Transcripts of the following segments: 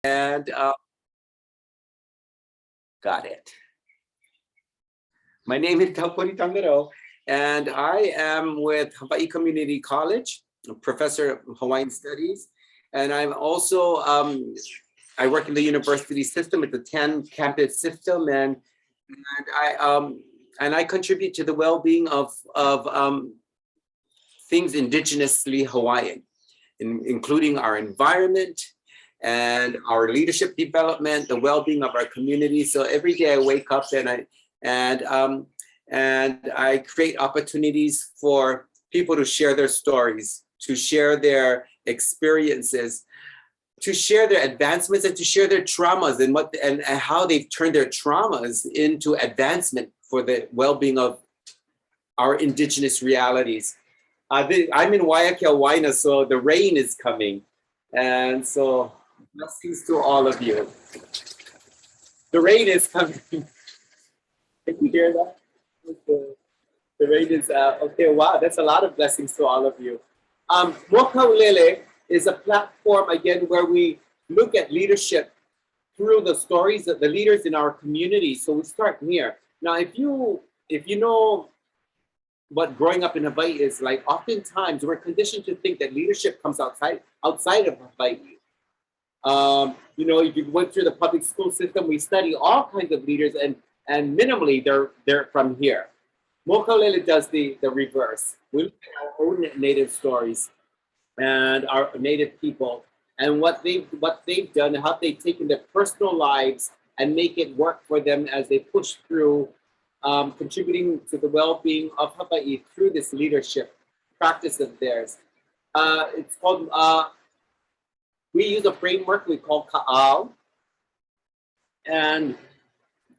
And got it. My name is Taupori Tangaro, and I am with Hawaii Community College, a professor of Hawaiian Studies. And I'm also, I work in the university system. It's a 10 campus system, and I contribute to the well-being of things indigenously Hawaiian, including our environment and our leadership development, the well-being of our community. So every day I wake up and I create opportunities for people to share their stories, to share their experiences, to share their advancements, and to share their traumas and how they've turned their traumas into advancement for the well-being of our indigenous realities. I'm in Waiakea, Waina, so the rain is coming. And so blessings to all of you. The rain is coming. Can you hear that? The rain is, okay, wow, that's a lot of blessings to all of you. Mokaulele is a platform, again, where we look at leadership through the stories of the leaders in our community. So we start here. Now, if you know what growing up in Hawaii is like, oftentimes we're conditioned to think that leadership comes outside of Hawaii. You know, if you went through the public school system, we study all kinds of leaders, and minimally they're from here. Mokaulele does the reverse. We look at our own native stories and our native people, and what they've done, how they've taken their personal lives and make it work for them as they push through, contributing to the well-being of Hawaii through this leadership practice of theirs. It's called, we use a framework we call Ka'au. And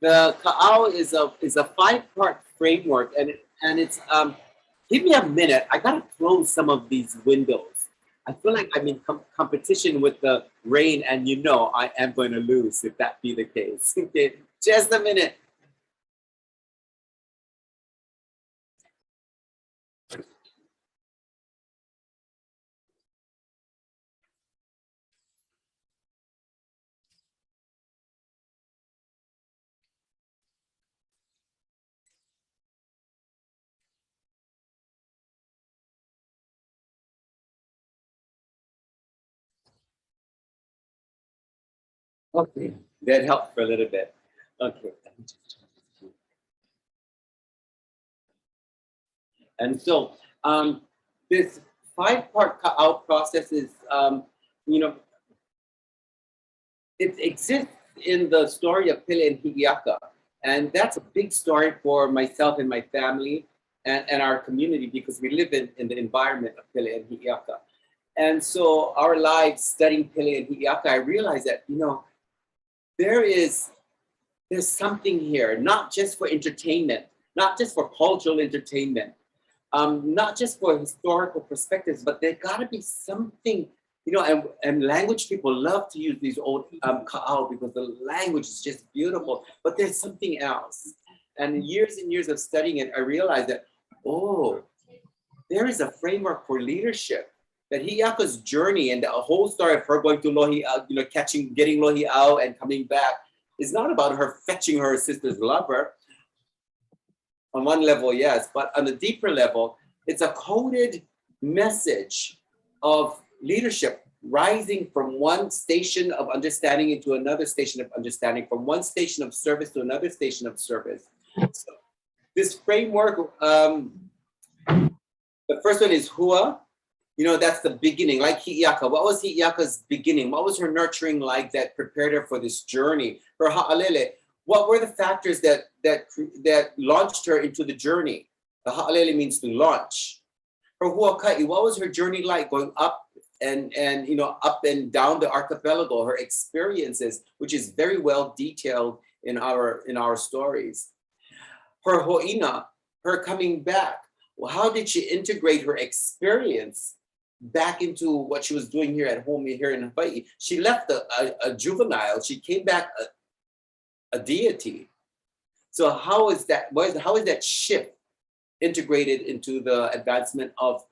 the Ka'au is a 5-part framework, and it's, give me a minute, I gotta close some of these windows. I feel like I'm in competition with the rain, and you know I am going to lose if that be the case. Okay, just a minute. Okay, that helped for a little bit. Okay. And so this 5-part Ka'au process is, you know, it exists in the story of Pele and Hi'iaka. And that's a big story for myself and my family and our community, because we live in the environment of Pele and Hi'iaka. And so our lives studying Pele and Hi'iaka, I realized that, you know, there's something here, not just for entertainment, not just for cultural entertainment, not just for historical perspectives, but there gotta be something, you know, and language people love to use these old ka'au because the language is just beautiful, but there's something else. And years of studying it, I realized that, oh, there is a framework for leadership. That Hi'iaka's journey and the whole story of her going to Lohi, you know, getting Lohi out and coming back is not about her fetching her sister's lover. On one level, yes, but on a deeper level, it's a coded message of leadership rising from one station of understanding into another station of understanding, from one station of service to another station of service. So this framework, the first one is Hua. You know, that's the beginning, like Hi'iaka. What was Hi'iaka's beginning? What was her nurturing like that prepared her for this journey? Her ha'alele, what were the factors that launched her into the journey? The ha'alele means to launch. Her huaka'i, what was her journey like going up and you know, up and down the archipelago, her experiences, which is very well detailed in our stories. Her ho'ina, her coming back. Well, how did she integrate her experience back into what she was doing here at home here in Hawaii? She left a juvenile, she came back a deity. So how is that shift integrated into the advancement of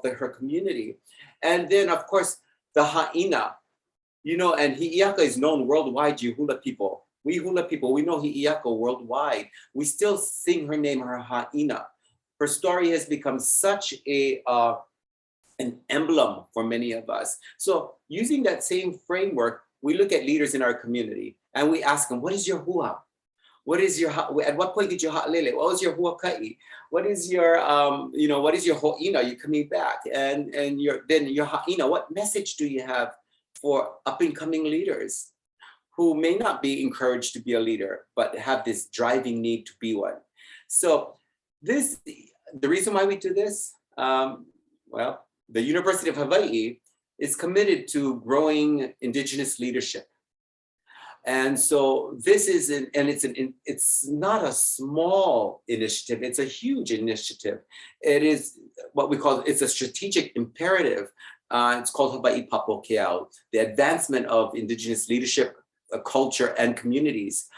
her community? And then of course the ha'ina, And Hi'iaka is known worldwide, you hula people. We hula people, we know Hi'iaka worldwide. We still sing her name, her ha'ina. Her story has become such an emblem for many of us. So using that same framework, we look at leaders in our community and we ask them, what is your hua? What is your, at what point did you ha'lele? What was your huaka'i? What is your, what is your ho'ina? You're coming back. And then your ha'ina, what message do you have for up and coming leaders who may not be encouraged to be a leader, but have this driving need to be one? So the reason why we do this, the University of Hawaii is committed to growing Indigenous leadership. And so this is, it's not a small initiative, it's a huge initiative. It is what we call, it's a strategic imperative. It's called Hawaii Papokeao, the advancement of Indigenous leadership, culture, and communities,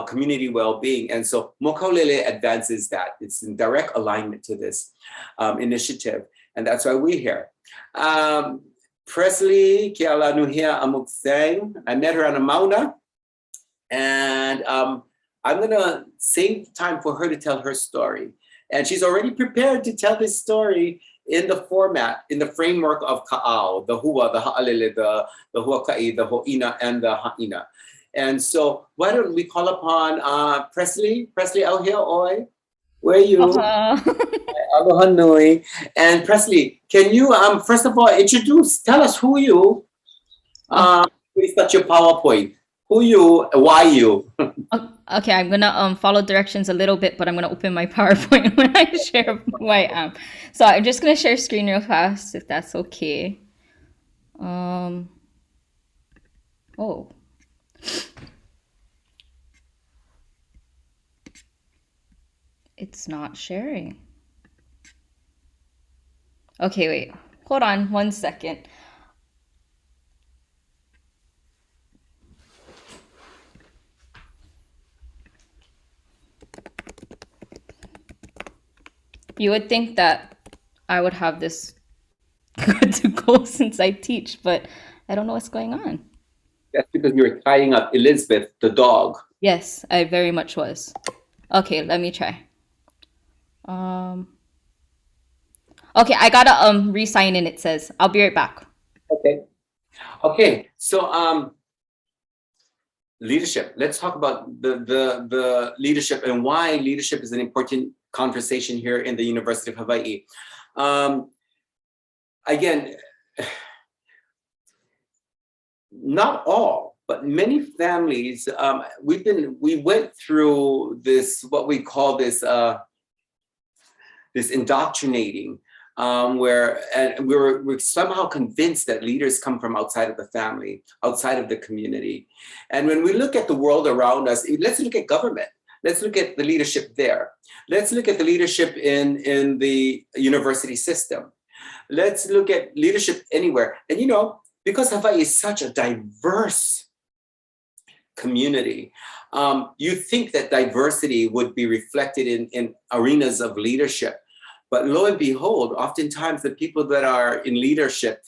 community well-being. And so Mokaulele advances that. It's in direct alignment to this initiative. And that's why we're here. Presley Keʻalaanuhea Mook. I met her on a mauna. And I'm gonna save time for her to tell her story. And she's already prepared to tell this story in the format, in the framework of ka'au, the hua, the ha'alele, the huaka'i, the ho'ina, and the ha'ina. And so why don't we call upon Presley Keʻalaanuhea oi, where are you? Aloha nui. And Presley, can you first of all tell us who you, please touch your PowerPoint. Who you, why you? Okay, I'm gonna follow directions a little bit, but I'm gonna open my PowerPoint when I share who I am. So I'm just gonna share screen real fast, if that's okay. Oh. It's not sharing. Okay, wait. Hold on 1 second. You would think that I would have this good to go since I teach, but I don't know what's going on. That's because you're tying up Elizabeth, the dog. Yes, I very much was. Okay, let me try. Okay, I gotta re-sign in, it says. I'll be right back. Okay, so leadership. Let's talk about the leadership and why leadership is an important conversation here in the University of Hawaii. Again, not all, but many families, we went through this, what we call this indoctrinating, where we're somehow convinced that leaders come from outside of the family, outside of the community. And when we look at the world around us, let's look at government. Let's look at the leadership there. Let's look at the leadership in the university system. Let's look at leadership anywhere. And because Hawaii is such a diverse community, you think that diversity would be reflected in arenas of leadership. But lo and behold, oftentimes the people that are in leadership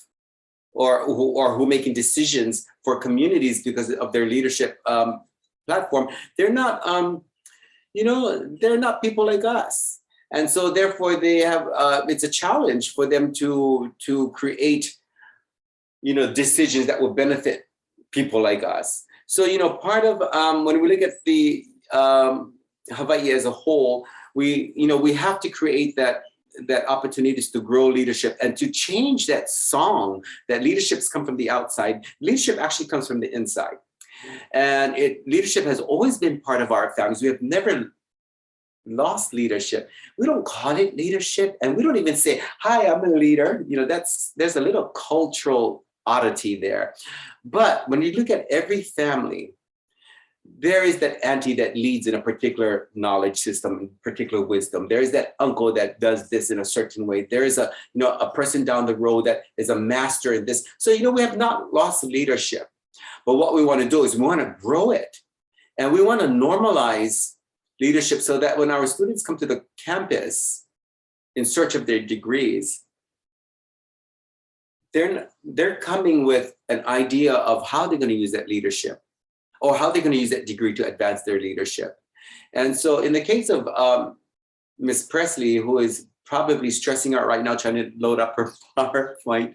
or who making decisions for communities because of their leadership platform, they're not, they're not people like us. And so therefore they have, it's a challenge for them to create, decisions that will benefit people like us. So, part of, when we look at the Hawaii as a whole, we have to create that opportunities to grow leadership and to change that song that leaderships come from the outside. Leadership actually comes from the inside. And leadership has always been part of our families. We have never lost leadership. We don't call it leadership, and we don't even say, hi, I'm a leader. There's a little cultural oddity there. But when you look at every family, there is that auntie that leads in a particular knowledge system, particular wisdom. There is that uncle that does this in a certain way. There is a person down the road that is a master in this. So, we have not lost leadership. But what we want to do is we want to grow it. And we want to normalize leadership so that when our students come to the campus in search of their degrees, they're coming with an idea of how they're going to use that leadership or how they're going to use that degree to advance their leadership. And so in the case of Miss Presley, who is probably stressing out right now trying to load up her PowerPoint,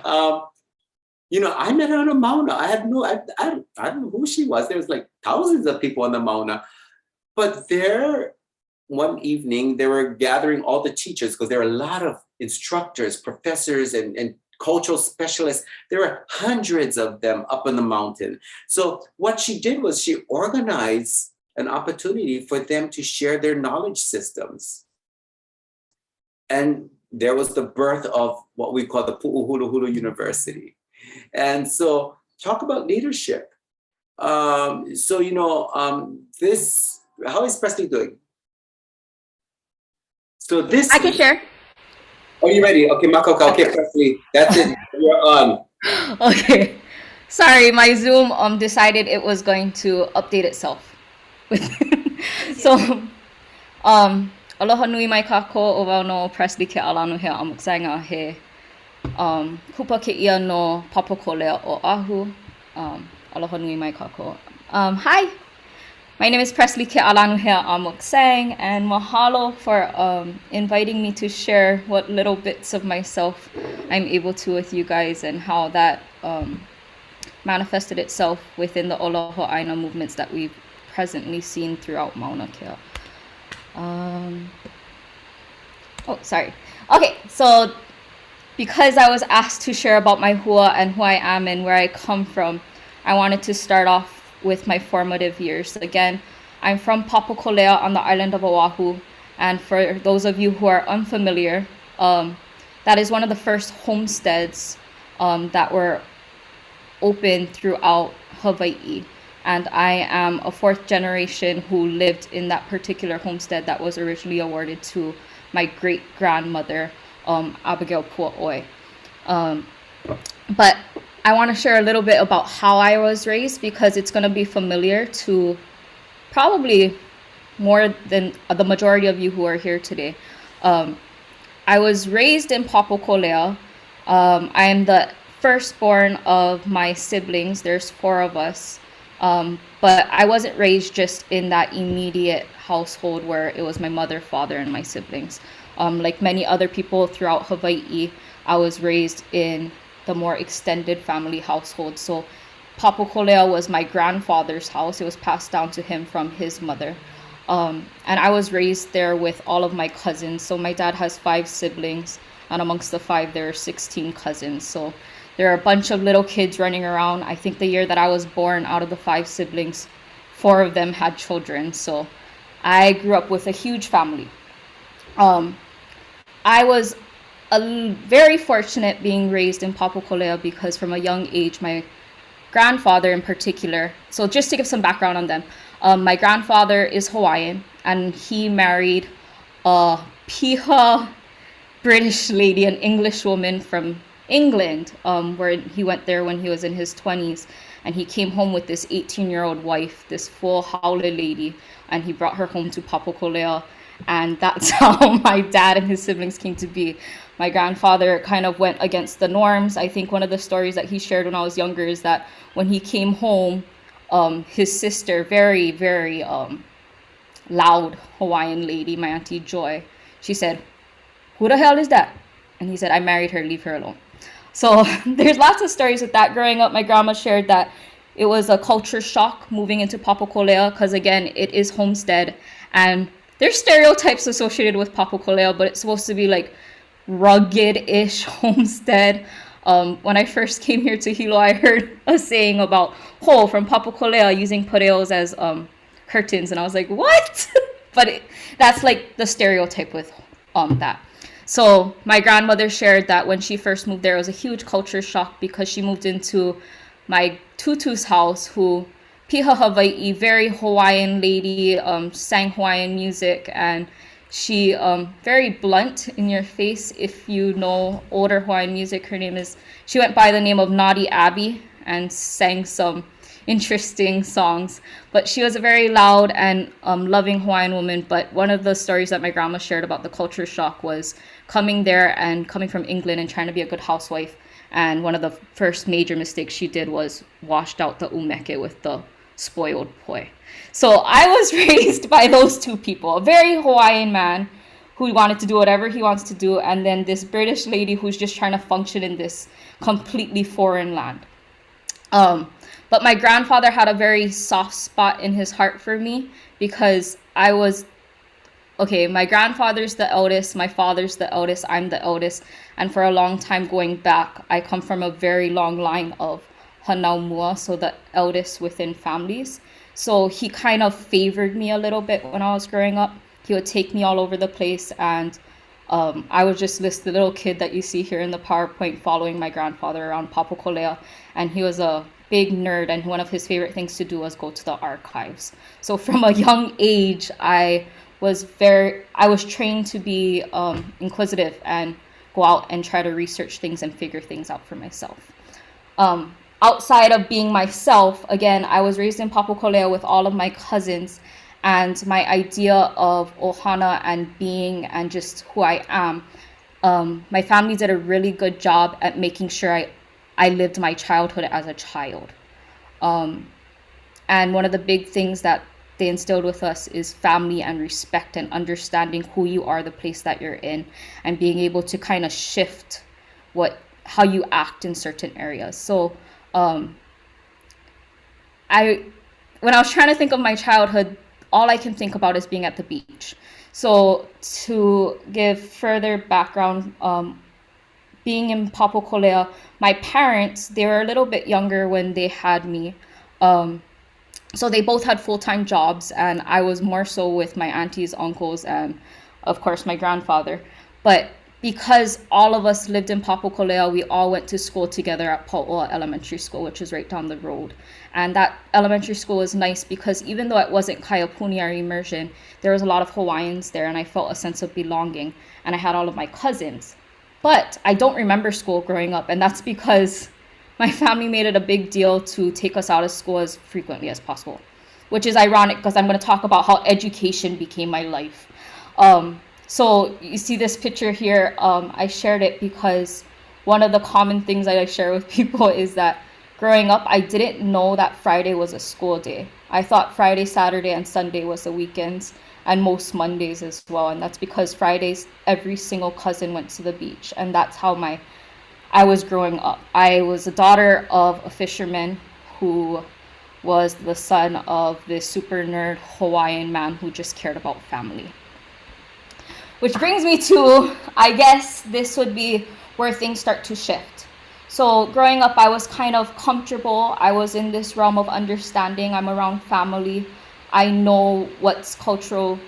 I met her on a Mauna. I don't know who she was. There was like thousands of people on the Mauna. But there, one evening, they were gathering all the teachers because there are a lot of instructors, professors, and cultural specialists. There were hundreds of them up on the mountain. So what she did was she organized an opportunity for them to share their knowledge systems. And there was the birth of what we call the Pu'uhuluhulu University. And so talk about leadership. This, how is Presley doing? So this— I can share. Are you ready? Okay, Makoka, okay, Presley, that's it, you're on. Okay. Sorry, my Zoom decided it was going to update itself. So, aloha nui mai kako o wau no Presley Keʻalaanuhea a Mook he kupa ke ia no Papakolea o Ahu. Aloha nui mai kako. Hi, my name is Presley Keʻalaanuhea a Mook, and mahalo for inviting me to share what little bits of myself I'm able to with you guys and how that manifested itself within the Aloha Aina movements that we've presently seen throughout Mauna Kea. Okay, so because I was asked to share about my hua and who I am and where I come from, I wanted to start off with my formative years. Again, I'm from Papakolea on the island of Oahu, and for those of you who are unfamiliar, that is one of the first homesteads that were opened throughout Hawaii. And I am a fourth generation who lived in that particular homestead that was originally awarded to my great-grandmother, Abigail Pua'oi. But I want to share a little bit about how I was raised because it's going to be familiar to probably more than the majority of you who are here today. I was raised in Papakolea. I am the firstborn of my siblings. There's 4 of us. But I wasn't raised just in that immediate household where it was my mother, father, and my siblings. Like many other people throughout Hawaii, I was raised in the more extended family household. So Papakolea was my grandfather's house. It was passed down to him from his mother. And I was raised there with all of my cousins. So my dad has 5 siblings, and amongst the 5, there are 16 cousins. So there are a bunch of little kids running around. I think the year that I was born, out of the 5 siblings, 4 of them had children. So I grew up with a huge family. I was very fortunate being raised in Papakolea because from a young age, my grandfather in particular, so just to give some background on them, my grandfather is Hawaiian, and he married a Piha British lady, an English woman from England, where he went there when he was in his 20s, and he came home with this 18-year-old wife, this full haole lady, and he brought her home to Papakolea, and that's how my dad and his siblings came to be. My grandfather kind of went against the norms. I think one of the stories that he shared when I was younger is that when he came home, his sister, very, very loud Hawaiian lady, my Auntie Joy, she said, "Who the hell is that?" And he said, "I married her, leave her alone." So there's lots of stories with that. Growing up, my grandma shared that it was a culture shock moving into Papakolea because, again, it is homestead. And there's stereotypes associated with Papakolea, but it's supposed to be like rugged-ish homestead. When I first came here to Hilo, I heard a saying about ho from Papakolea using pareos as curtains. And I was like, what? But that's like the stereotype with that. So my grandmother shared that when she first moved there, it was a huge culture shock because she moved into my tutu's house, who Piha Hawaii, very Hawaiian lady, sang Hawaiian music, and she very blunt in your face. If you know older Hawaiian music, she went by the name of Naughty Abby and sang some interesting songs. But she was a very loud and loving Hawaiian woman. But one of the stories that my grandma shared about the culture shock was coming there and coming from England and trying to be a good housewife And one of the first major mistakes she did was washed out the umeke with the spoiled poi. So I was raised by those two people, a very Hawaiian man who wanted to do whatever he wants to do, and then this British lady who's just trying to function in this completely foreign land. But my grandfather had a very soft spot in his heart for me because my grandfather's the eldest, my father's the eldest, I'm the eldest. And for a long time going back, I come from a very long line of hanaumua, so the eldest within families. So he kind of favored me a little bit when I was growing up. He would take me all over the place, and I was just this little kid that you see here in the PowerPoint following my grandfather around Papakolea, and he was a big nerd, and one of his favorite things to do was go to the archives. So from a young age, I was trained to be inquisitive and go out and try to research things and figure things out for myself. Outside of being myself, again, I was raised in Papakolea with all of my cousins, and my idea of ohana and being and just who I am, my family did a really good job at making sure I lived my childhood as a child. And one of the big things that they instilled with us is family and respect and understanding who you are, the place that you're in, and being able to kind of shift how you act in certain areas. So when I was trying to think of my childhood, all I can think about is being at the beach. So to give further background, being in Papakolea, my parents, they were a little bit younger when they had me. So they both had full-time jobs, and I was more so with my aunties, uncles, and of course my grandfather. But because all of us lived in Papakolea, we all went to school together at Pauoa Elementary School, which is right down the road. And that elementary school was nice because even though it wasn't Kaiapuni or immersion, there was a lot of Hawaiians there, and I felt a sense of belonging, and I had all of my cousins. But I don't remember school growing up, and that's because my family made it a big deal to take us out of school as frequently as possible, which is ironic because I'm going to talk about how education became my life. So you see this picture here. I shared it because one of the common things that I share with people is that growing up, I didn't know that Friday was a school day. I thought Friday, Saturday, and Sunday was the weekends, and most Mondays as well. And that's because Fridays, every single cousin went to the beach, and that's how I was growing up. I was the daughter of a fisherman who was the son of this super nerd Hawaiian man who just cared about family. Which brings me to, I guess this would be where things start to shift. So growing up, I was kind of comfortable. I was in this realm of understanding. I'm around family. I know what's culturally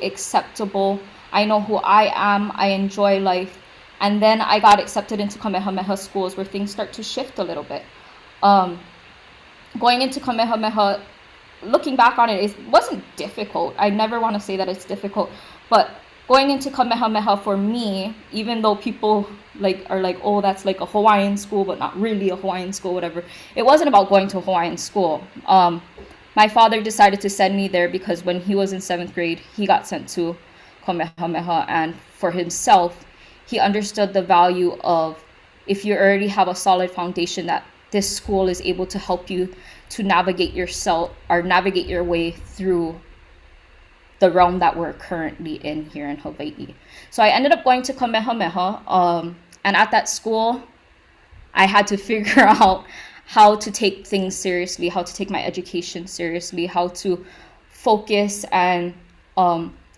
acceptable. I know who I am. I enjoy life. And then I got accepted into Kamehameha schools where things start to shift a little bit. Going into Kamehameha, looking back on it, it wasn't difficult. I never want to say that it's difficult, but going into Kamehameha for me, even though people are like, oh, that's like a Hawaiian school, but not really a Hawaiian school, whatever. It wasn't about going to a Hawaiian school. My father decided to send me there because when he was in 7th grade, he got sent to Kamehameha, and for himself, he understood the value of if you already have a solid foundation, that this school is able to help you to navigate yourself or navigate your way through the realm that we're currently in here in Hawaii. So I ended up going to Kamehameha, and at that school, I had to figure out how to take things seriously, how to take my education seriously, how to focus. And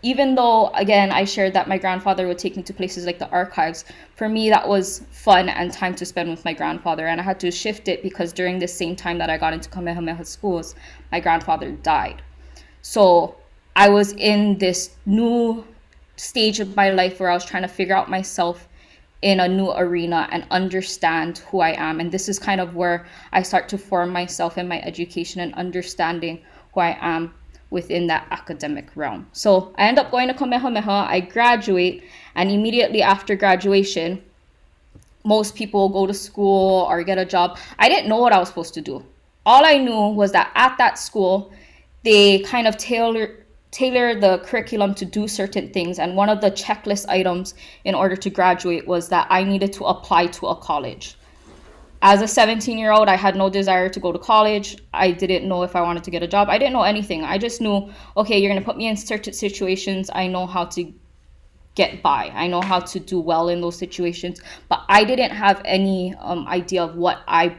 even though, again, I shared that my grandfather would take me to places like the archives, for me, that was fun and time to spend with my grandfather. And I had to shift it because during the same time that I got into Kamehameha schools, my grandfather died. So I was in this new stage of my life where I was trying to figure out myself in a new arena and understand who I am. And this is kind of where I start to form myself in my education and understanding who I am within that academic realm. So I end up going to Kamehameha, I graduate, and immediately after graduation, most people go to school or get a job. I didn't know what I was supposed to do. All I knew was that at that school, they kind of tailor the curriculum to do certain things. And one of the checklist items in order to graduate was that I needed to apply to a college. As a 17-year-old, I had no desire to go to college. I didn't know if I wanted to get a job. I didn't know anything. I just knew, okay, you're going to put me in certain situations. I know how to get by. I know how to do well in those situations. But I didn't have any idea of what I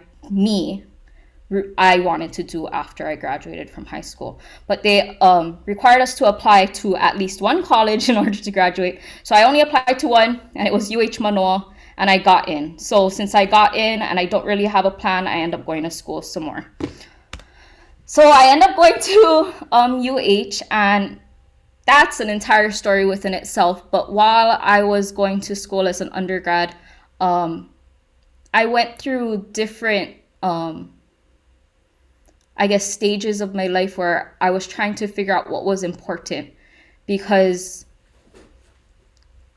wanted to do after I graduated from high school. But they required us to apply to at least one college in order to graduate. So I only applied to one, and it was UH Manoa, and I got in. So since I got in and I don't really have a plan, I end up going to school some more. So I end up going to UH, and that's an entire story within itself. But while I was going to school as an undergrad, I went through different I guess, stages of my life where I was trying to figure out what was important. Because,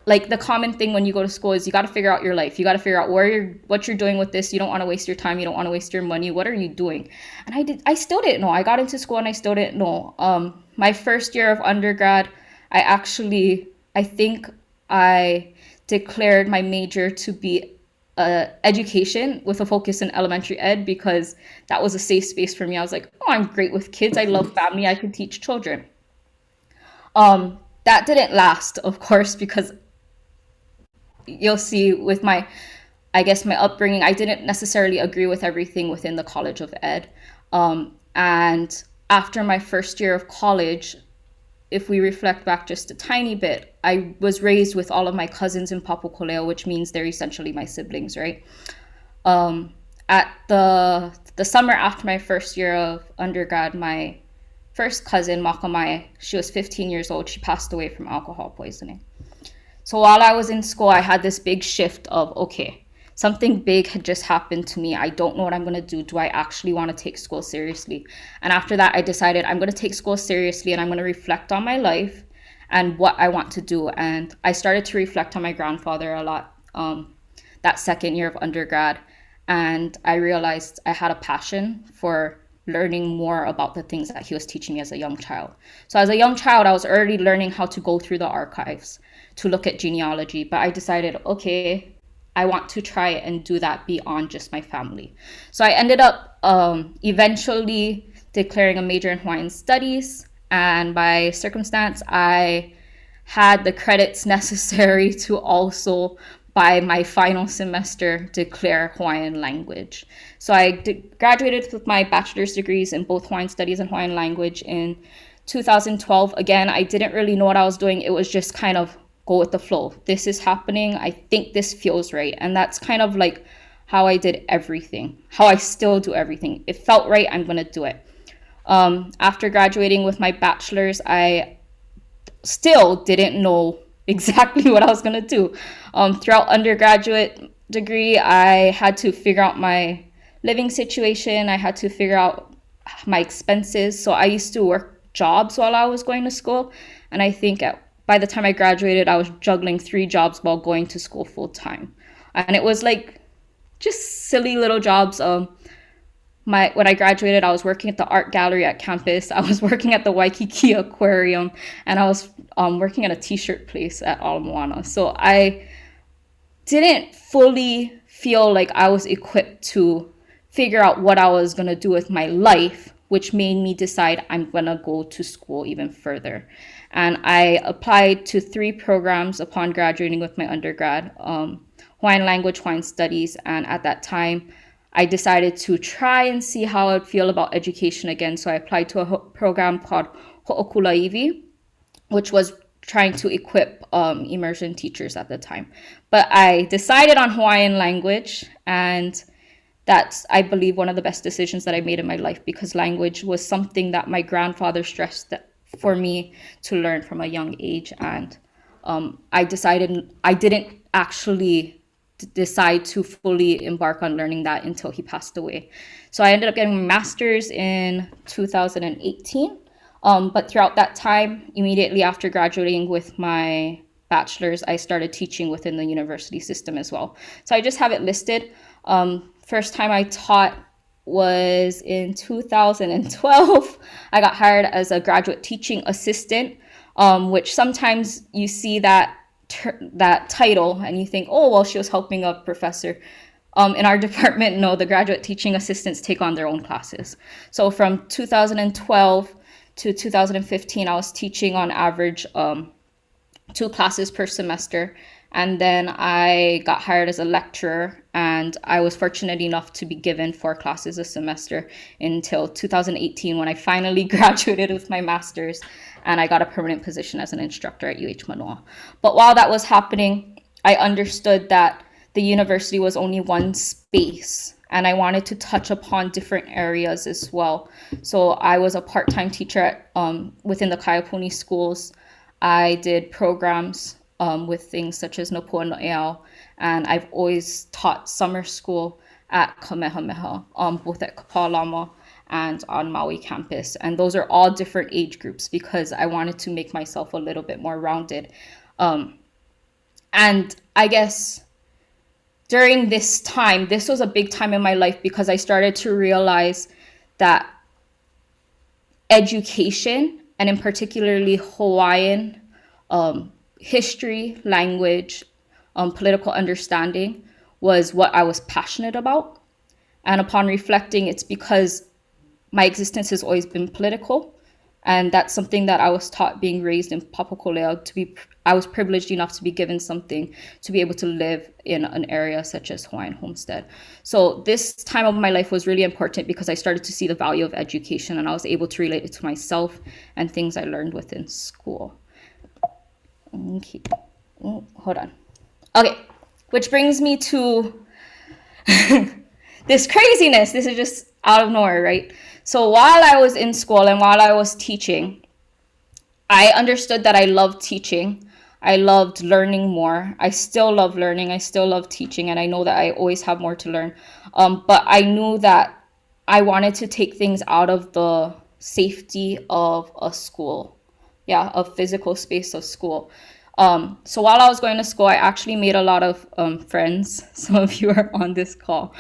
like, the common thing when you go to school is you got to figure out your life. You got to figure out what you're doing with this. You don't want to waste your time. You don't want to waste your money. What are you doing? And I still didn't know. I got into school and I still didn't know. My first year of undergrad, I think I declared my major to be education with a focus in elementary ed, because that was a safe space for me. I was like, oh, I'm great with kids. I love family. I can teach children. That didn't last, of course, because you'll see with my upbringing, I didn't necessarily agree with everything within the College of Ed. And after my first year of college, if we reflect back just a tiny bit, I was raised with all of my cousins in Papakolea, which means they're essentially my siblings, right? At the summer after my first year of undergrad, my first cousin, Makamai, she was 15 years old. She passed away from alcohol poisoning. So while I was in school, I had this big shift of, okay, something big had just happened to me. I don't know what I'm going to do. Do I actually want to take school seriously? And after that, I decided I'm going to take school seriously, and I'm going to reflect on my life and what I want to do. And I started to reflect on my grandfather a lot that second year of undergrad. And I realized I had a passion for learning more about the things that he was teaching me as a young child. So as a young child, I was already learning how to go through the archives to look at genealogy. But I decided, okay, I want to try and do that beyond just my family. So I ended up eventually declaring a major in Hawaiian Studies. And by circumstance, I had the credits necessary to also, by my final semester, declare Hawaiian language. So I graduated with my bachelor's degrees in both Hawaiian Studies and Hawaiian language in 2012. Again, I didn't really know what I was doing. It was just kind of go with the flow. This is happening. I think this feels right. And that's kind of like how I did everything, how I still do everything. It felt right. I'm going to do it. After graduating with my bachelor's, I still didn't know exactly what I was going to do. Throughout undergraduate degree, I had to figure out my living situation. I had to figure out my expenses. So I used to work jobs while I was going to school. And I think by the time I graduated, I was juggling 3 jobs while going to school full time. And it was like just silly little jobs. When I graduated, I was working at the art gallery at campus. I was working at the Waikiki Aquarium, and I was working at a t-shirt place at Ala Moana. So I didn't fully feel like I was equipped to figure out what I was going to do with my life, which made me decide I'm going to go to school even further. And I applied to 3 programs upon graduating with my undergrad, Hawaiian language, Hawaiian studies. And at that time, I decided to try and see how I'd feel about education again. So I applied to a program called Ho'okulaiwi, which was trying to equip immersion teachers at the time. But I decided on Hawaiian language, and that's, I believe, one of the best decisions that I made in my life, because language was something that my grandfather stressed for me to learn from a young age. And I decided I didn't actually decide to fully embark on learning that until he passed away. So I ended up getting a master's in 2018. But throughout that time, immediately after graduating with my bachelor's, I started teaching within the university system as well. So I just have it listed. First time I taught was in 2012. I got hired as a graduate teaching assistant, which sometimes you see that title and you think, oh, well, she was helping a professor. In our department, no, the graduate teaching assistants take on their own classes. So from 2012 to 2015, I was teaching on average 2 classes per semester. And then I got hired as a lecturer, and I was fortunate enough to be given 4 classes a semester until 2018 when I finally graduated with my master's and I got a permanent position as an instructor at UH Manoa. But while that was happening, I understood that the university was only one space and I wanted to touch upon different areas as well. So I was a part-time teacher within the Kaiapuni schools. I did programs with things such as Nopuanu'eau, and I've always taught summer school at Kamehameha, both at Kapalama and on Maui campus. And those are all different age groups because I wanted to make myself a little bit more rounded. And I guess during this time, this was a big time in my life because I started to realize that education, and in particularly Hawaiian history, language, political understanding was what I was passionate about. And upon reflecting, it's because my existence has always been political. And that's something that I was taught being raised in Papakolea. I was privileged enough to be given something to be able to live in an area such as Hawaiian Homestead. So this time of my life was really important because I started to see the value of education and I was able to relate it to myself and things I learned within school. Okay. Oh, hold on. Okay, which brings me to this craziness. This is just out of nowhere, right? So while I was in school and while I was teaching, I understood that I loved teaching. I loved learning more. I still love learning. I still love teaching. And I know that I always have more to learn. But I knew that I wanted to take things out of the safety of a school. Yeah, a physical space of school. So while I was going to school, I actually made a lot of friends. Some of you are on this call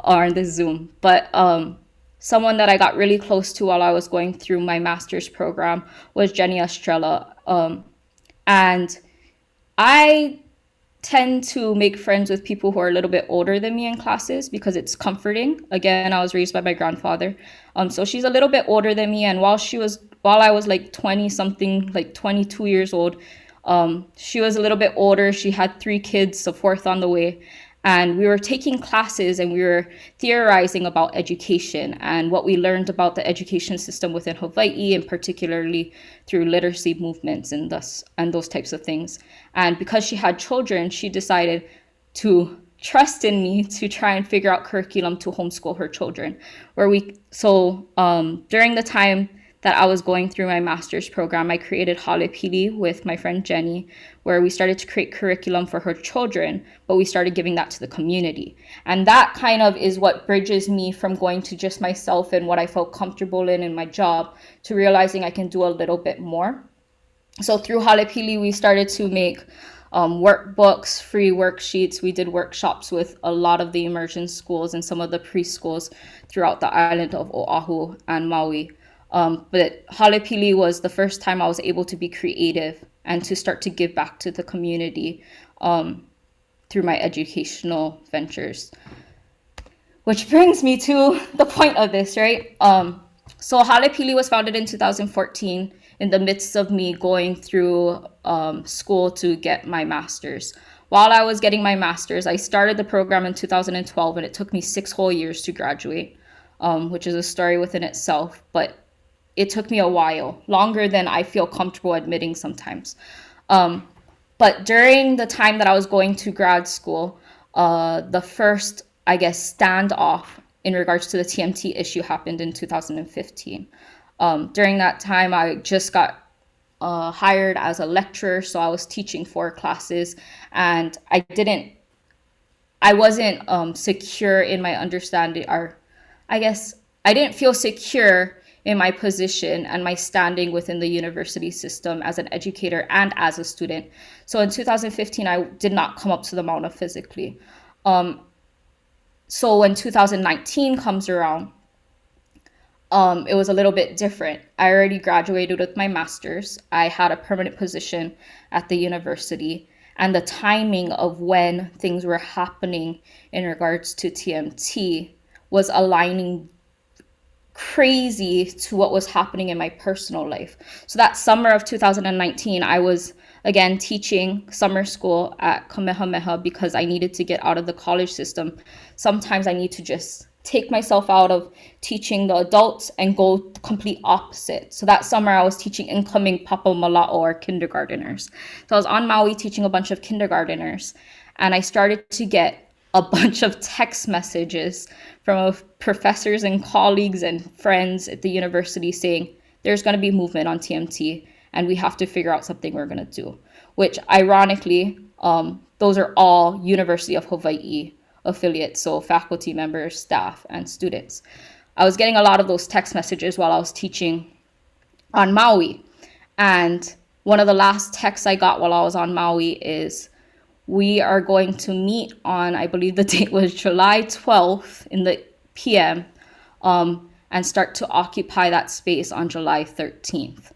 or on this Zoom. But someone that I got really close to while I was going through my master's program was Jenny Estrella. And I tend to make friends with people who are a little bit older than me in classes because it's comforting. Again, I was raised by my grandfather. So she's a little bit older than me. And while I was like 20 something, like 22 years old, she was a little bit older. She had 3 kids, a 4th on the way. And we were taking classes and we were theorizing about education and what we learned about the education system within Hawaii, and particularly through literacy movements and those types of things. And because she had children, she decided to trust in me to try and figure out curriculum to homeschool her children. During the time that I was going through my master's program, I created Halepili with my friend Jenny, where we started to create curriculum for her children, but we started giving that to the community. And that kind of is what bridges me from going to just myself and what I felt comfortable in my job to realizing I can do a little bit more. So through Halepili, we started to make workbooks, free worksheets. We did workshops with a lot of the immersion schools and some of the preschools throughout the island of Oahu and Maui. But Halepili was the first time I was able to be creative and to start to give back to the community through my educational ventures. Which brings me to the point of this, right? So Halepili was founded in 2014 in the midst of me going through school to get my master's. While I was getting my master's, I started the program in 2012 and it took me 6 whole years to graduate, which is a story within itself. But it took me a while, longer than I feel comfortable admitting sometimes. But during the time that I was going to grad school, the first, I guess, standoff in regards to the TMT issue happened in 2015. During that time, I just got hired as a lecturer, so I was teaching 4 classes, and I wasn't secure in my understanding, or I guess I didn't feel secure in my position and my standing within the university system as an educator and as a student. So in 2015, I did not come up to the Mauna physically. So when 2019 comes around, it was a little bit different. I already graduated with my master's. I had a permanent position at the university. and the timing of when things were happening in regards to TMT was aligning crazy to what was happening in my personal life. So that summer of 2019, I was again teaching summer school at Kamehameha because I needed to get out of the college system. Sometimes I need to just take myself out of teaching the adults and go complete opposite. So that summer I was teaching incoming Papa Mala'o, or kindergarteners. So I was on Maui teaching a bunch of kindergarteners, and I started to get a bunch of text messages from professors and colleagues and friends at the university saying there's going to be movement on TMT and we have to figure out something we're going to do, which ironically, those are all University of Hawaii affiliates, so faculty members, staff, and students. I was getting a lot of those text messages while I was teaching on Maui. And one of the last texts I got while I was on Maui is, we are going to meet on, I believe the date was July 12th in the PM, and start to occupy that space on July 13th.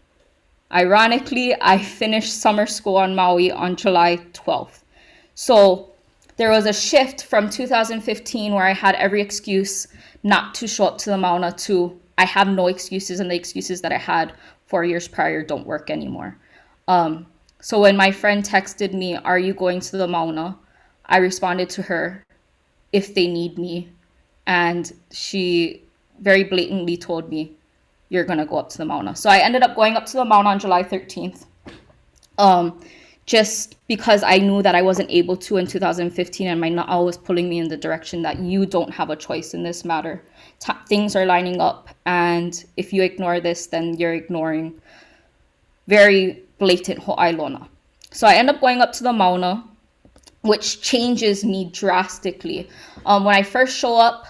Ironically, I finished summer school on Maui on July 12th. So there was a shift from 2015 where I had every excuse not to show up to the Mauna to I have no excuses, and the excuses that I had 4 years prior don't work anymore. So when my friend texted me, "Are you going to the Mauna?" I responded to her, "If they need me." And she very blatantly told me, "You're going to go up to the Mauna." So I ended up going up to the Mauna on July 13th. Just because I knew that I wasn't able to in 2015, and my na'au was pulling me in the direction that you don't have a choice in this matter. Things are lining up, and if you ignore this, then you're ignoring very blatant ho'ailona. So I end up going up to the Mauna, which changes me drastically. When I first show up,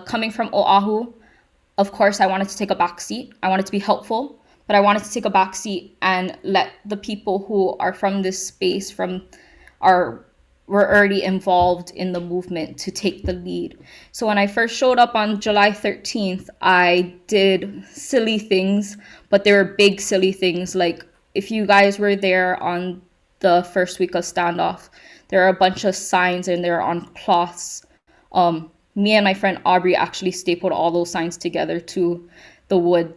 coming from Oahu, of course, I wanted to take a back seat. I wanted to be helpful, but I wanted to take a back seat and let the people who are from this space, were already involved in the movement, to take the lead. So when I first showed up on July 13th, I did silly things, but they were big silly things. Like, if you guys were there on the first week of standoff, there are a bunch of signs and they're on cloths. Me and my friend Aubrey actually stapled all those signs together to the wood.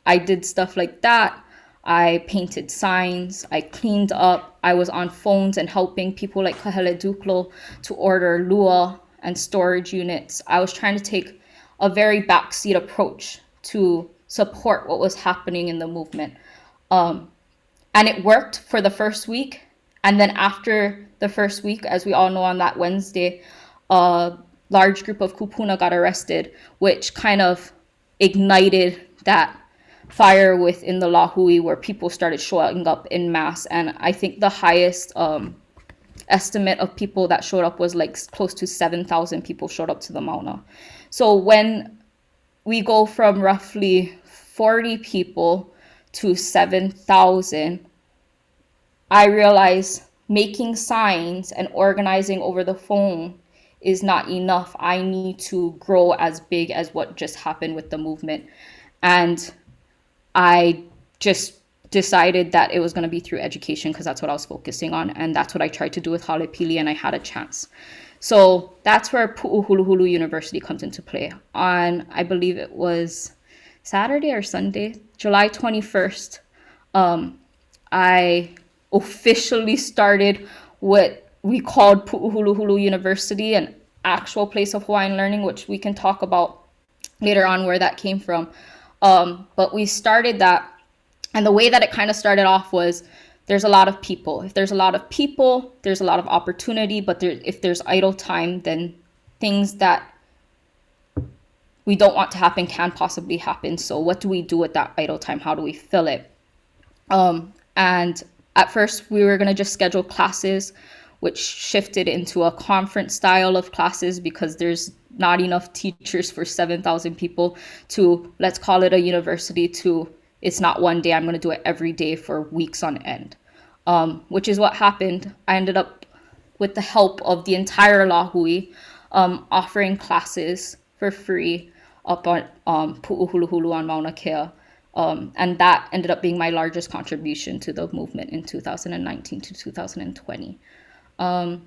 I did stuff like that. I painted signs, I cleaned up, I was on phones and helping people like Kahele Duklo to order lua and storage units. I was trying to take a very backseat approach to support what was happening in the movement. And it worked for the first week. And then after the first week, as we all know, on that Wednesday, a large group of kupuna got arrested, which kind of ignited that fire within the Lahui, where people started showing up in mass. And I think the highest estimate of people that showed up was like close to 7,000 people showed up to the Mauna. So when we go from roughly 40 people to 7,000, I realized making signs and organizing over the phone is not enough. I need to grow as big as what just happened with the movement. And I just decided that it was going to be through education, because that's what I was focusing on. And that's what I tried to do with Halepili, and I had a chance. So that's where Pu'uhuluhulu University comes into play. On, I believe it was Saturday or Sunday, July 21st, I officially started what we called Pu'uhuluhulu University, an actual place of Hawaiian learning, which we can talk about later on where that came from. But we started that, and the way that it kind of started off was, there's a lot of people. If there's a lot of people, there's a lot of opportunity, but if there's idle time, then things that we don't want to happen can possibly happen. So what do we do with that idle time? How do we fill it? And at first we were going to just schedule classes, which shifted into a conference style of classes because there's not enough teachers for 7,000 people, to let's call it a university, to it's not one day, I'm going to do it every day for weeks on end, which is what happened. I ended up, with the help of the entire Lahui, offering classes for free up on Pu'uhuluhulu on Mauna Kea. And that ended up being my largest contribution to the movement in 2019 to 2020. And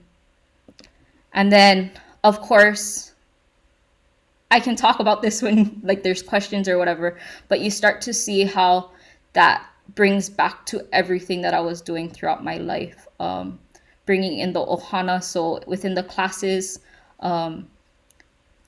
then, of course, I can talk about this when like there's questions or whatever, but you start to see how that brings back to everything that I was doing throughout my life. Bringing in the ohana, so within the classes,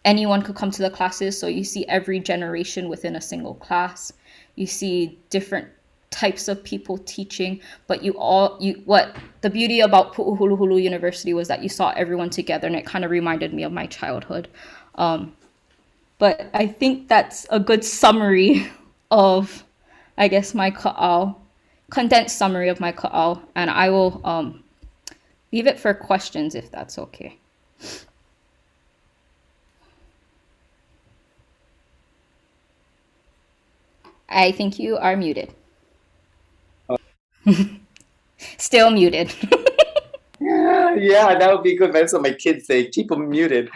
anyone could come to the classes. So you see every generation within a single class. You see different types of people teaching, but what the beauty about Pu'uhuluhulu University was that you saw everyone together, and it kind of reminded me of my childhood. But I think that's a good summary of, I guess, my ka'au, condensed summary of my ka'au, and I will leave it for questions if that's okay. I think you are muted. Still muted. Yeah, that would be good. That's what my kids say. Keep them muted.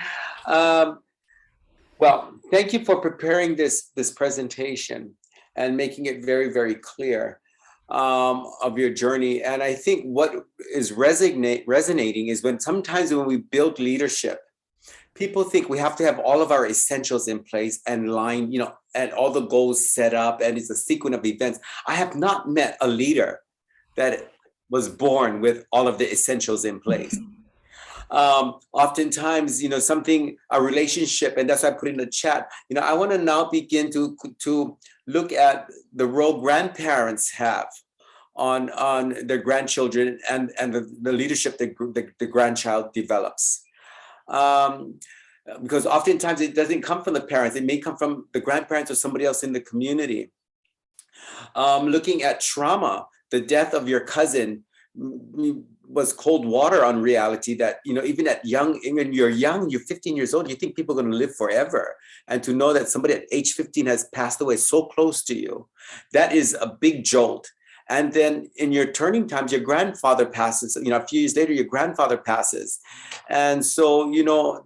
Well, thank you for preparing this presentation and making it very, very clear of your journey. And I think what is resonating is sometimes when we build leadership, people think we have to have all of our essentials in place and line, and all the goals set up, and it's a sequence of events. I have not met a leader that was born with all of the essentials in place. Oftentimes, a relationship, and that's why I put in the chat, I want to now begin to look at the role grandparents have on their grandchildren and the leadership that the grandchild develops. Because oftentimes it doesn't come from the parents, it may come from the grandparents or somebody else in the community. Looking at trauma, the death of your cousin was cold water on reality that, even when you're young, you're 15 years old, you think people are going to live forever. And to know that somebody at age 15 has passed away so close to you, that is a big jolt. And then in your turning times, your grandfather passes, a few years later, your grandfather passes. And so,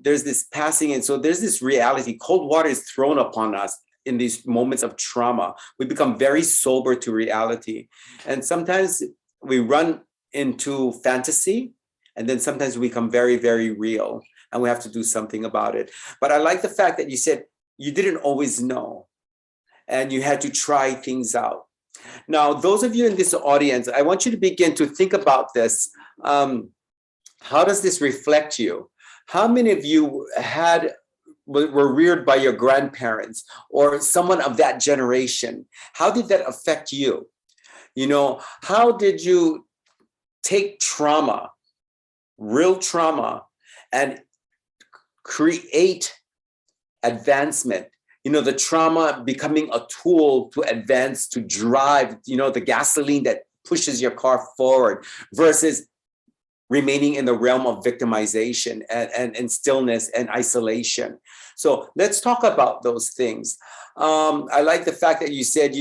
there's this passing. And so there's this reality, cold water is thrown upon us in these moments of trauma. We become very sober to reality. And sometimes we run into fantasy, and then sometimes we become very, very real, and we have to do something about it. But I like the fact that you said you didn't always know, and you had to try things out. Now, those of you in this audience, I want you to begin to think about this. How does this reflect you? How many of you were reared by your grandparents or someone of that generation? How did that affect you? How did you take trauma, real trauma, and create advancement? The trauma becoming a tool to advance, to drive, the gasoline that pushes your car forward, versus remaining in the realm of victimization and stillness and isolation. So let's talk about those things. I like the fact that you said,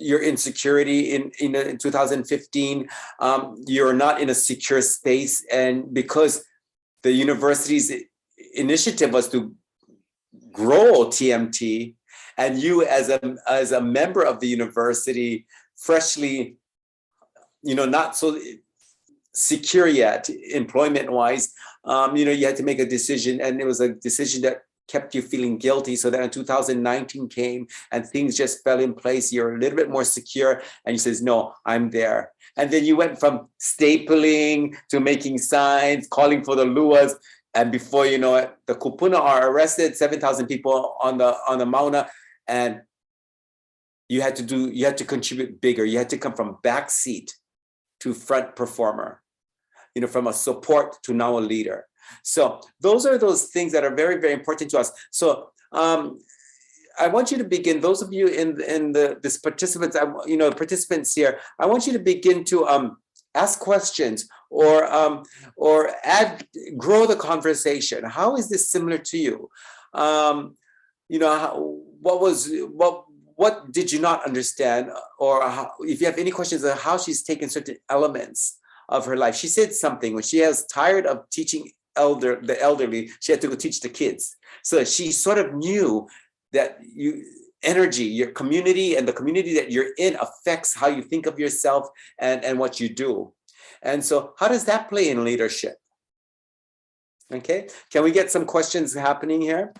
your insecurity in 2015, you're not in a secure space. And because the university's initiative was to grow TMT, and you as a member of the university, freshly, not so secure yet employment wise, you had to make a decision, and it was a decision that kept you feeling guilty. So then in 2019 came and things just fell in place. You're a little bit more secure, and you says, no, I'm there. And then you went from stapling to making signs, calling for the luas. And before you know it, the kupuna are arrested, 7,000 people on the mauna, and you had to contribute bigger. You had to come from backseat to front performer, from a support to now a leader. So those are those things that are very, very important to us. So I want you to begin, those of you in this participants, participants here, I want you to begin to ask questions or grow the conversation. How is this similar to you? What did you not understand? Or if you have any questions on how she's taken certain elements of her life. She said something when she was tired of teaching the elderly, she had to go teach the kids. So she sort of knew that energy. Your community and the community that you're in affects how you think of yourself and what you do. And so how does that play in leadership? Okay, can we get some questions happening here?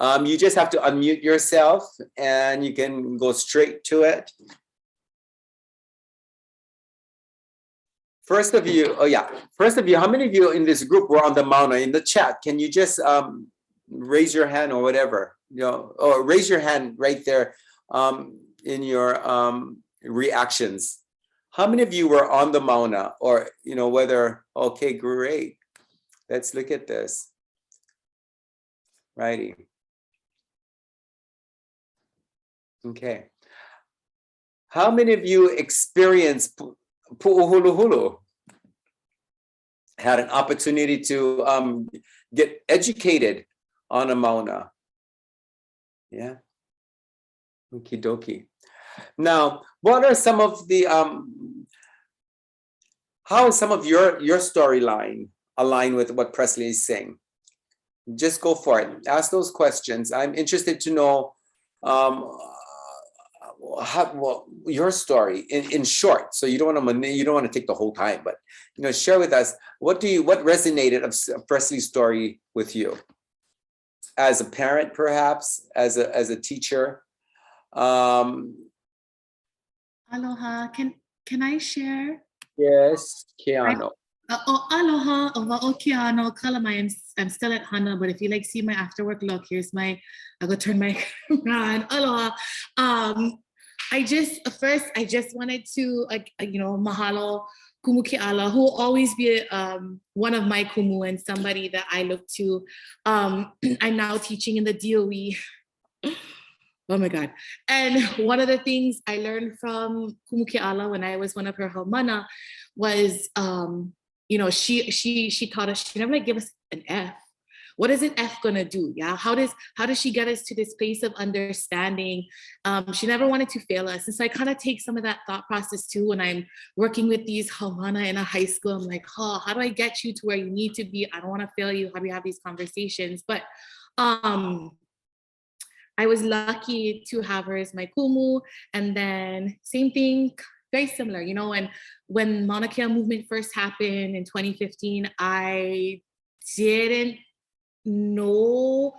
You just have to unmute yourself and you can go straight to it. First of you, how many of you in this group were on the mauna? In the chat, can you just raise your hand or whatever, or raise your hand right there in your reactions. How many of you were on the mauna, or whether, okay, great. Let's look at this. Righty. Okay. How many of you experienced pu'uhuluhulu? Had an opportunity to get educated on a mauna? Yeah. Okie dokie. Now, what are some of the how is some of your storyline align with what Presley is saying? Just go for it. Ask those questions. I'm interested to know your story in short. So you don't want to take the whole time, but share with us what resonated of Presley's story with you as a parent, perhaps as a teacher. Aloha. Can I share? Yes, Keanu. Aloha, Keanu, Kalamai. I'm still at Hana, but if you see my after work look, here's I'll go turn my camera on. Aloha. I just wanted to mahalo Kumu Keʻala, who will always be one of my kumu and somebody that I look to. I'm now teaching in the DOE. Oh my God. And one of the things I learned from Kumu Keʻala when I was one of her haumana was, she taught us, she never give us an F. What is an F gonna do? Yeah. How does she get us to this place of understanding? She never wanted to fail us. And so I kind of take some of that thought process too when I'm working with these haumana in a high school. I'm like, how do I get you to where you need to be? I don't want to fail you. How do we have these conversations? But I was lucky to have her as my kumu. And then same thing, very similar, when Mauna Kea movement first happened in 2015, I didn't know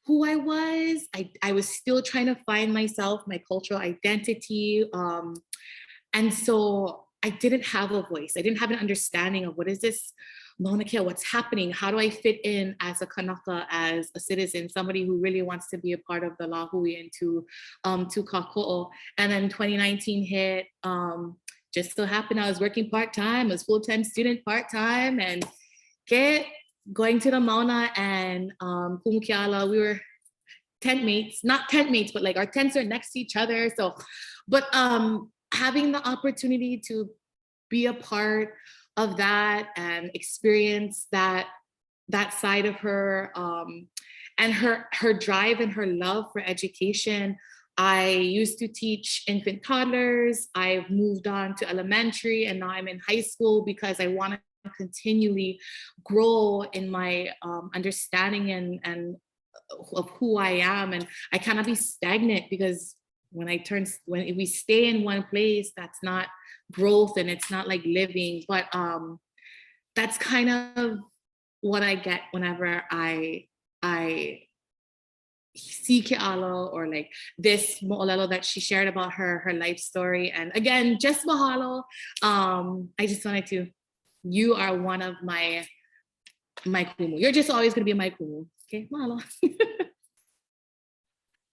who I was. I was still trying to find myself, my cultural identity. And so I didn't have a voice. I didn't have an understanding of what is this Mauna Kea, what's happening? How do I fit in as a Kanaka, as a citizen, somebody who really wants to be a part of the Lahui and to Kako'o. And then 2019 hit, just so happened I was working part-time, I was full-time student part-time, and going to the Mauna and Kumu Keʻala, we were tent mates, not tent mates, but our tents are next to each other. So, but having the opportunity to be a part of that and experience that side of her, and her drive and her love for education. I used to teach infant toddlers. I've moved on to elementary, and now I'm in high school because I want to continually grow in my understanding and of who I am. And I cannot be stagnant, because when we stay in one place, that's not growth and it's not living. But that's kind of what I get whenever I see Keʻala, or this mo'olelo that she shared about her life story. And again, just mahalo. I just wanted you are one of my kumu. You're just always gonna be my kumu. Okay, mahalo.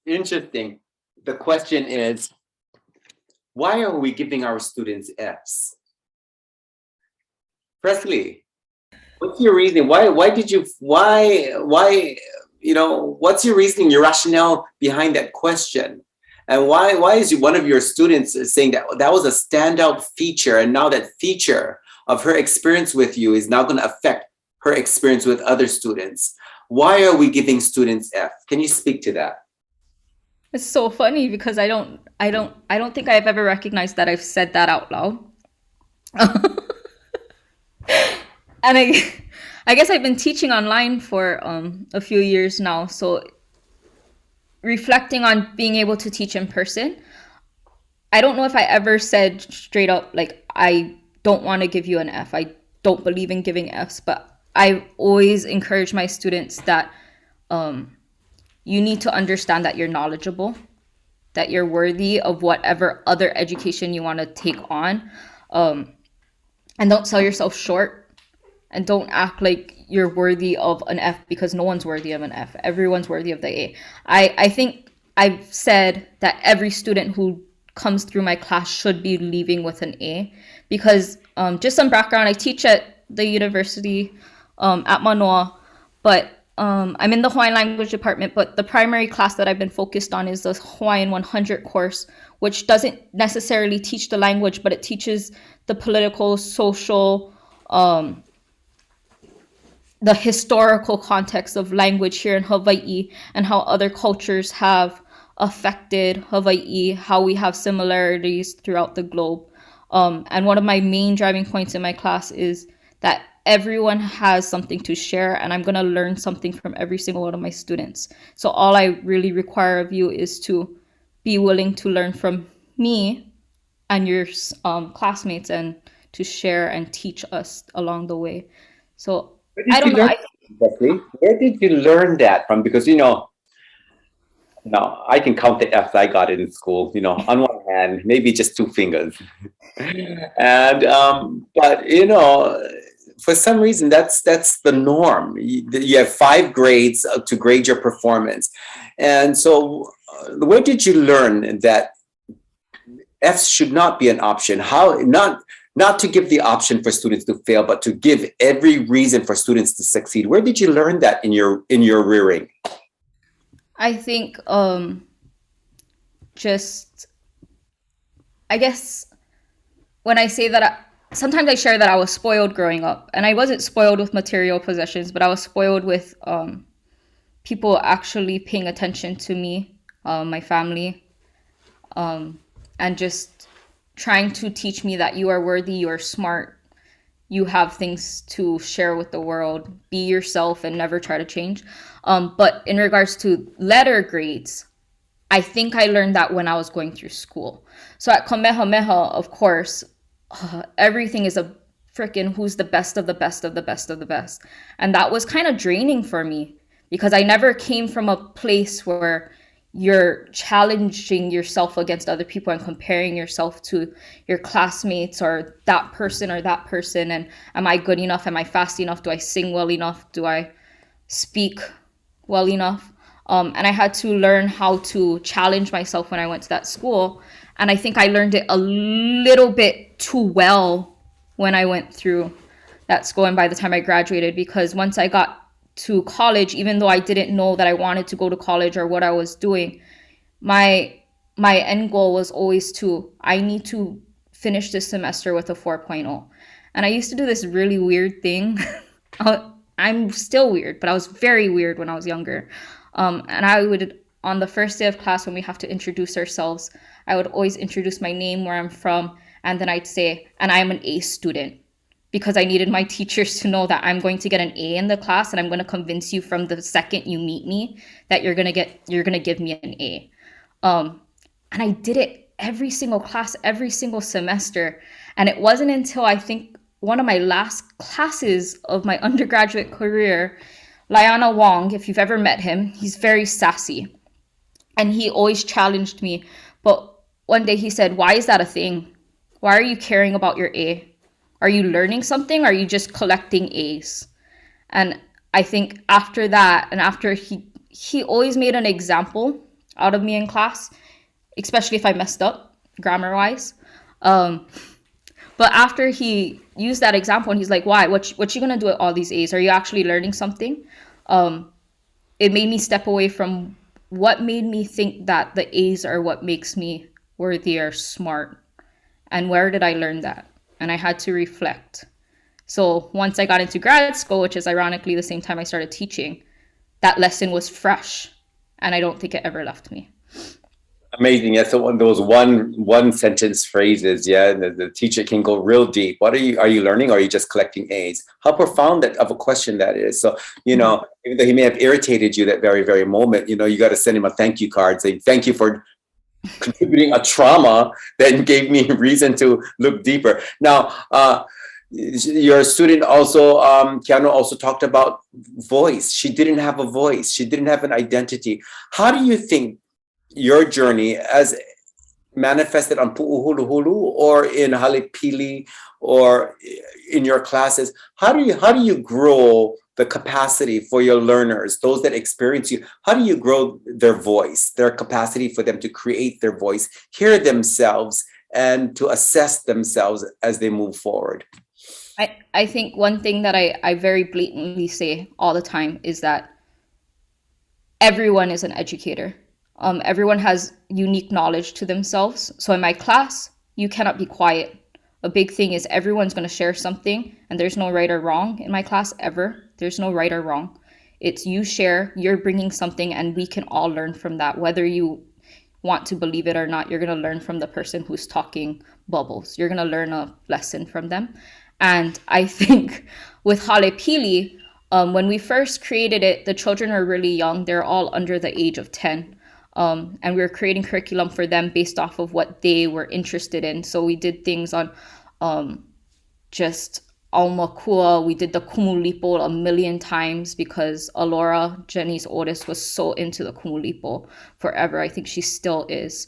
Interesting. The question is, why are we giving our students Fs? Presley, what's your reason? Why what's your reasoning, your rationale behind that question? And why is one of your students saying that was a standout feature, and now that feature of her experience with you is now going to affect her experience with other students? Why are we giving students F? Can you speak to that? It's so funny because I don't think I've ever recognized that I've said that out loud. And I guess I've been teaching online for a few years now, so reflecting on being able to teach in person, I don't know if I ever said straight up, like, I don't want to give you an F. I don't believe in giving Fs, but I always encourage my students that you need to understand that you're knowledgeable, that you're worthy of whatever other education you want to take on. And don't sell yourself short, and don't act like you're worthy of an F, because no one's worthy of an F. Everyone's worthy of the A. I think I've said that every student who comes through my class should be leaving with an A, because just some background, I teach at the university at Manoa, but I'm in the Hawaiian language department, but the primary class that I've been focused on is the Hawaiian 100 course, which doesn't necessarily teach the language, but it teaches the political, social, the historical context of language here in Hawaii, and how other cultures have affected Hawaii, how we have similarities throughout the globe. And one of my main driving points in my class is that everyone has something to share, and I'm going to learn something from every single one of my students. So all I really require of you is to be willing to learn from me and your classmates, and to share and teach us along the way. So I don't know. Presley, where did you learn that from? Because, no, I can count the F's I got in school, on one hand, maybe just two fingers. And, but, for some reason, that's the norm. You have 5 grades to grade your performance. And so where did you learn that F's should not be an option? How, not to give the option for students to fail, but to give every reason for students to succeed. Where did you learn that in your rearing? I think I guess when I say that, sometimes I share that I was spoiled growing up, and I wasn't spoiled with material possessions, but I was spoiled with people actually paying attention to me, my family, and just trying to teach me that you are worthy, you are smart, you have things to share with the world, be yourself and never try to change. But in regards to letter grades, I think I learned that when I was going through school. So at Kamehameha, of course, everything is a freaking who's the best of the best of the best of the best. And that was kind of draining for me, because I never came from a place where you're challenging yourself against other people and comparing yourself to your classmates or that person or that person. And am I good enough? Am I fast enough? Do I sing well enough? Do I speak well enough? And I had to learn how to challenge myself when I went to that school. And I think I learned it a little bit too well when I went through that school and by the time I graduated, because once I got to college, even though I didn't know that I wanted to go to college or what I was doing, my end goal was always I need to finish this semester with a 4.0. And I used to do this really weird thing. I'm still weird, but I was very weird when I was younger. And I would, on the first day of class when we have to introduce ourselves, I would always introduce my name, where I'm from, and then I'd say, and I'm an A student, because I needed my teachers to know that I'm going to get an A in the class, and I'm going to convince you from the second you meet me that you're going to give me an A. And I did it every single class, every single semester. And it wasn't until I think one of my last classes of my undergraduate career, Liana Wong, if you've ever met him, he's very sassy. And he always challenged me. But one day he said, "Why is that a thing? Why are you caring about your A? Are you learning something? Or are you just collecting A's?" And I think after that, and after he always made an example out of me in class, especially if I messed up grammar-wise. But after he used that example, and he's like, "Why? What you gonna do with all these A's? Are you actually learning something?" It made me step away from what made me think that the A's are what makes me worthy or smart. And where did I learn that? And I had to reflect. So once I got into grad school, which is ironically the same time I started teaching, that lesson was fresh. And I don't think it ever left me. Amazing. Yeah. So those one sentence phrases, yeah, the teacher can go real deep. What are you learning, or are you just collecting A's? How profound that of a question that is. So, even though he may have irritated you that very, very moment, you got to send him a thank you card saying, thank you for contributing a trauma that gave me reason to look deeper. Now, your student also, Keanu also talked about voice. She didn't have a voice. She didn't have an identity. How do you think your journey as manifested on Pu'uhuluhulu or in Halepili or in your classes, how do you grow the capacity for your learners, those that experience you? How do you grow their voice, their capacity for them to create their voice, hear themselves, and to assess themselves as they move forward? I think one thing that I very blatantly say all the time is that everyone is an educator. Everyone has unique knowledge to themselves. So in my class, you cannot be quiet. A big thing is everyone's going to share something, and there's no right or wrong in my class ever. There's no right or wrong. It's you share, you're bringing something, and we can all learn from that. Whether you want to believe it or not, you're going to learn from the person who's talking bubbles. You're going to learn a lesson from them. And I think with Halepili, when we first created it, the children are really young. They're all under the age of 10. And we were creating curriculum for them based off of what they were interested in. So we did things on just Aumakua. We did the Kumulipo a million times because Alora, Jenny's oldest, was so into the Kumulipo forever. I think she still is.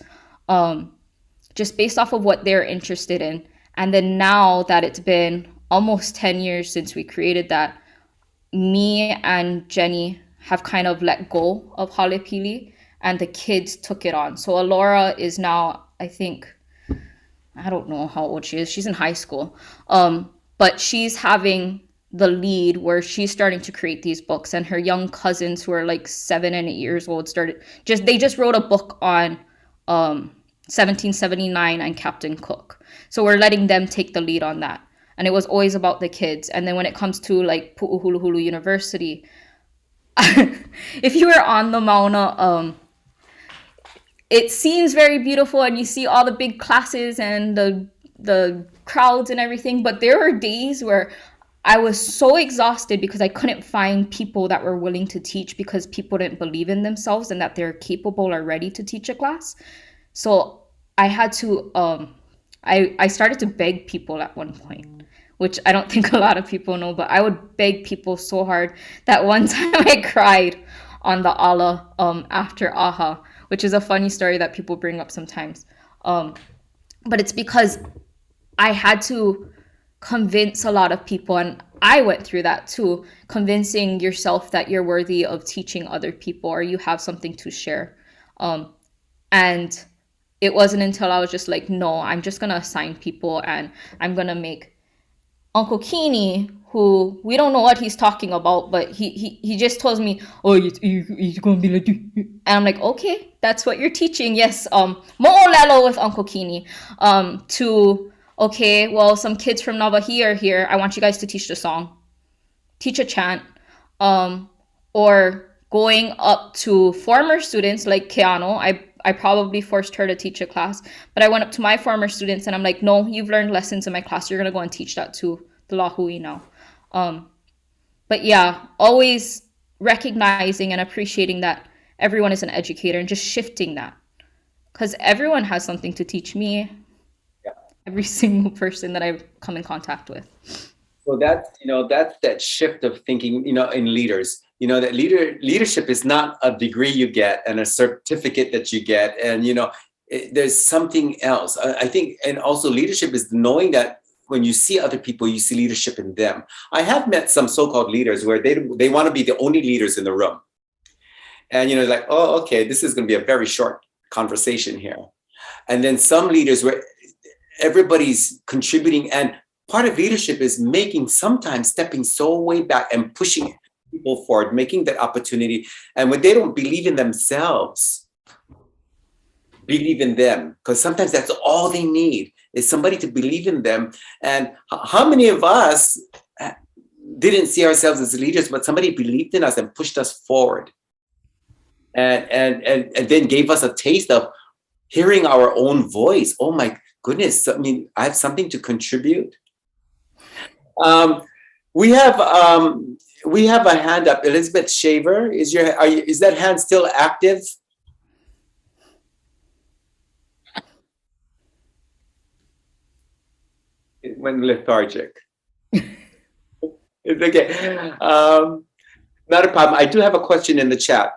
Just based off of what they're interested in. And then now that it's been almost 10 years since we created that, me and Jenny have kind of let go of Halepili, and the kids took it on. So Alora is now, I think, I don't know how old she is. She's in high school. But she's having the lead where she's starting to create these books, and her young cousins who are like 7 and 8 years old they just wrote a book on 1779 and Captain Cook. So we're letting them take the lead on that. And it was always about the kids. And then when it comes to like Pu'uhuluhulu University, if you were on the Mauna, it seems very beautiful and you see all the big classes and the crowds and everything. But there were days where I was so exhausted because I couldn't find people that were willing to teach because people didn't believe in themselves and that they're capable or ready to teach a class. So I had to, I started to beg people at one point, which I don't think a lot of people know, but I would beg people so hard that one time I cried on the ala after AHA, which is a funny story that people bring up sometimes. But it's because I had to convince a lot of people, and I went through that too, convincing yourself that you're worthy of teaching other people or you have something to share. And it wasn't until I was just like, no, I'm just going to assign people and I'm going to make Uncle Keeney, who we don't know what he's talking about, but he just tells me, oh, you're going to be like, and I'm like, okay, that's what you're teaching. Yes. Mo'olelo with Uncle Keeney, to, okay, well, some kids from Navahi are here. I want you guys to teach the song, teach a chant, or going up to former students like Keanu. I probably forced her to teach a class, but I went up to my former students and I'm like, no, you've learned lessons in my class. You're going to go and teach that to the Lahui now. But yeah, always recognizing and appreciating that everyone is an educator and just shifting that, because everyone has something to teach me. Yeah. Every single person that I've come in contact with. So that's that shift of thinking, in leaders. That leadership is not a degree you get and a certificate that you get. And, there's something else. I think, and also leadership is knowing that when you see other people, you see leadership in them. I have met some so-called leaders where they want to be the only leaders in the room. And, like, oh, okay, this is going to be a very short conversation here. And then some leaders where everybody's contributing, and part of leadership is sometimes stepping so way back and pushing people forward, making that opportunity. And when they don't believe in themselves, believe in them, because sometimes that's all they need is somebody to believe in them. And how many of us didn't see ourselves as leaders, but somebody believed in us and pushed us forward, and then gave us a taste of hearing our own voice. Oh my goodness. I mean, I have something to contribute. We have a hand up. Elizabeth Shaver, is that hand still active? It went lethargic. It's okay. Not a problem. I do have a question in the chat.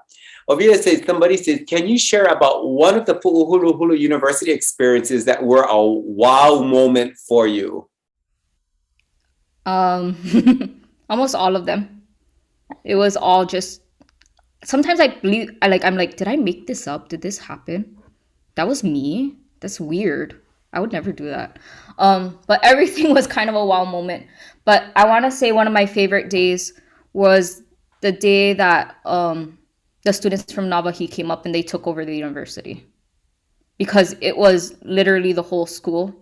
Ovia says, somebody says, can you share about one of the Pu'uhuluhulu University experiences that were a wow moment for you? Almost all of them. It was all just, sometimes I'm like, did I make this up? Did this happen? That was me? That's weird. I would never do that. But everything was kind of a wow moment. But I want to say one of my favorite days was the day that the students from Nawahi came up and they took over the university. Because it was literally the whole school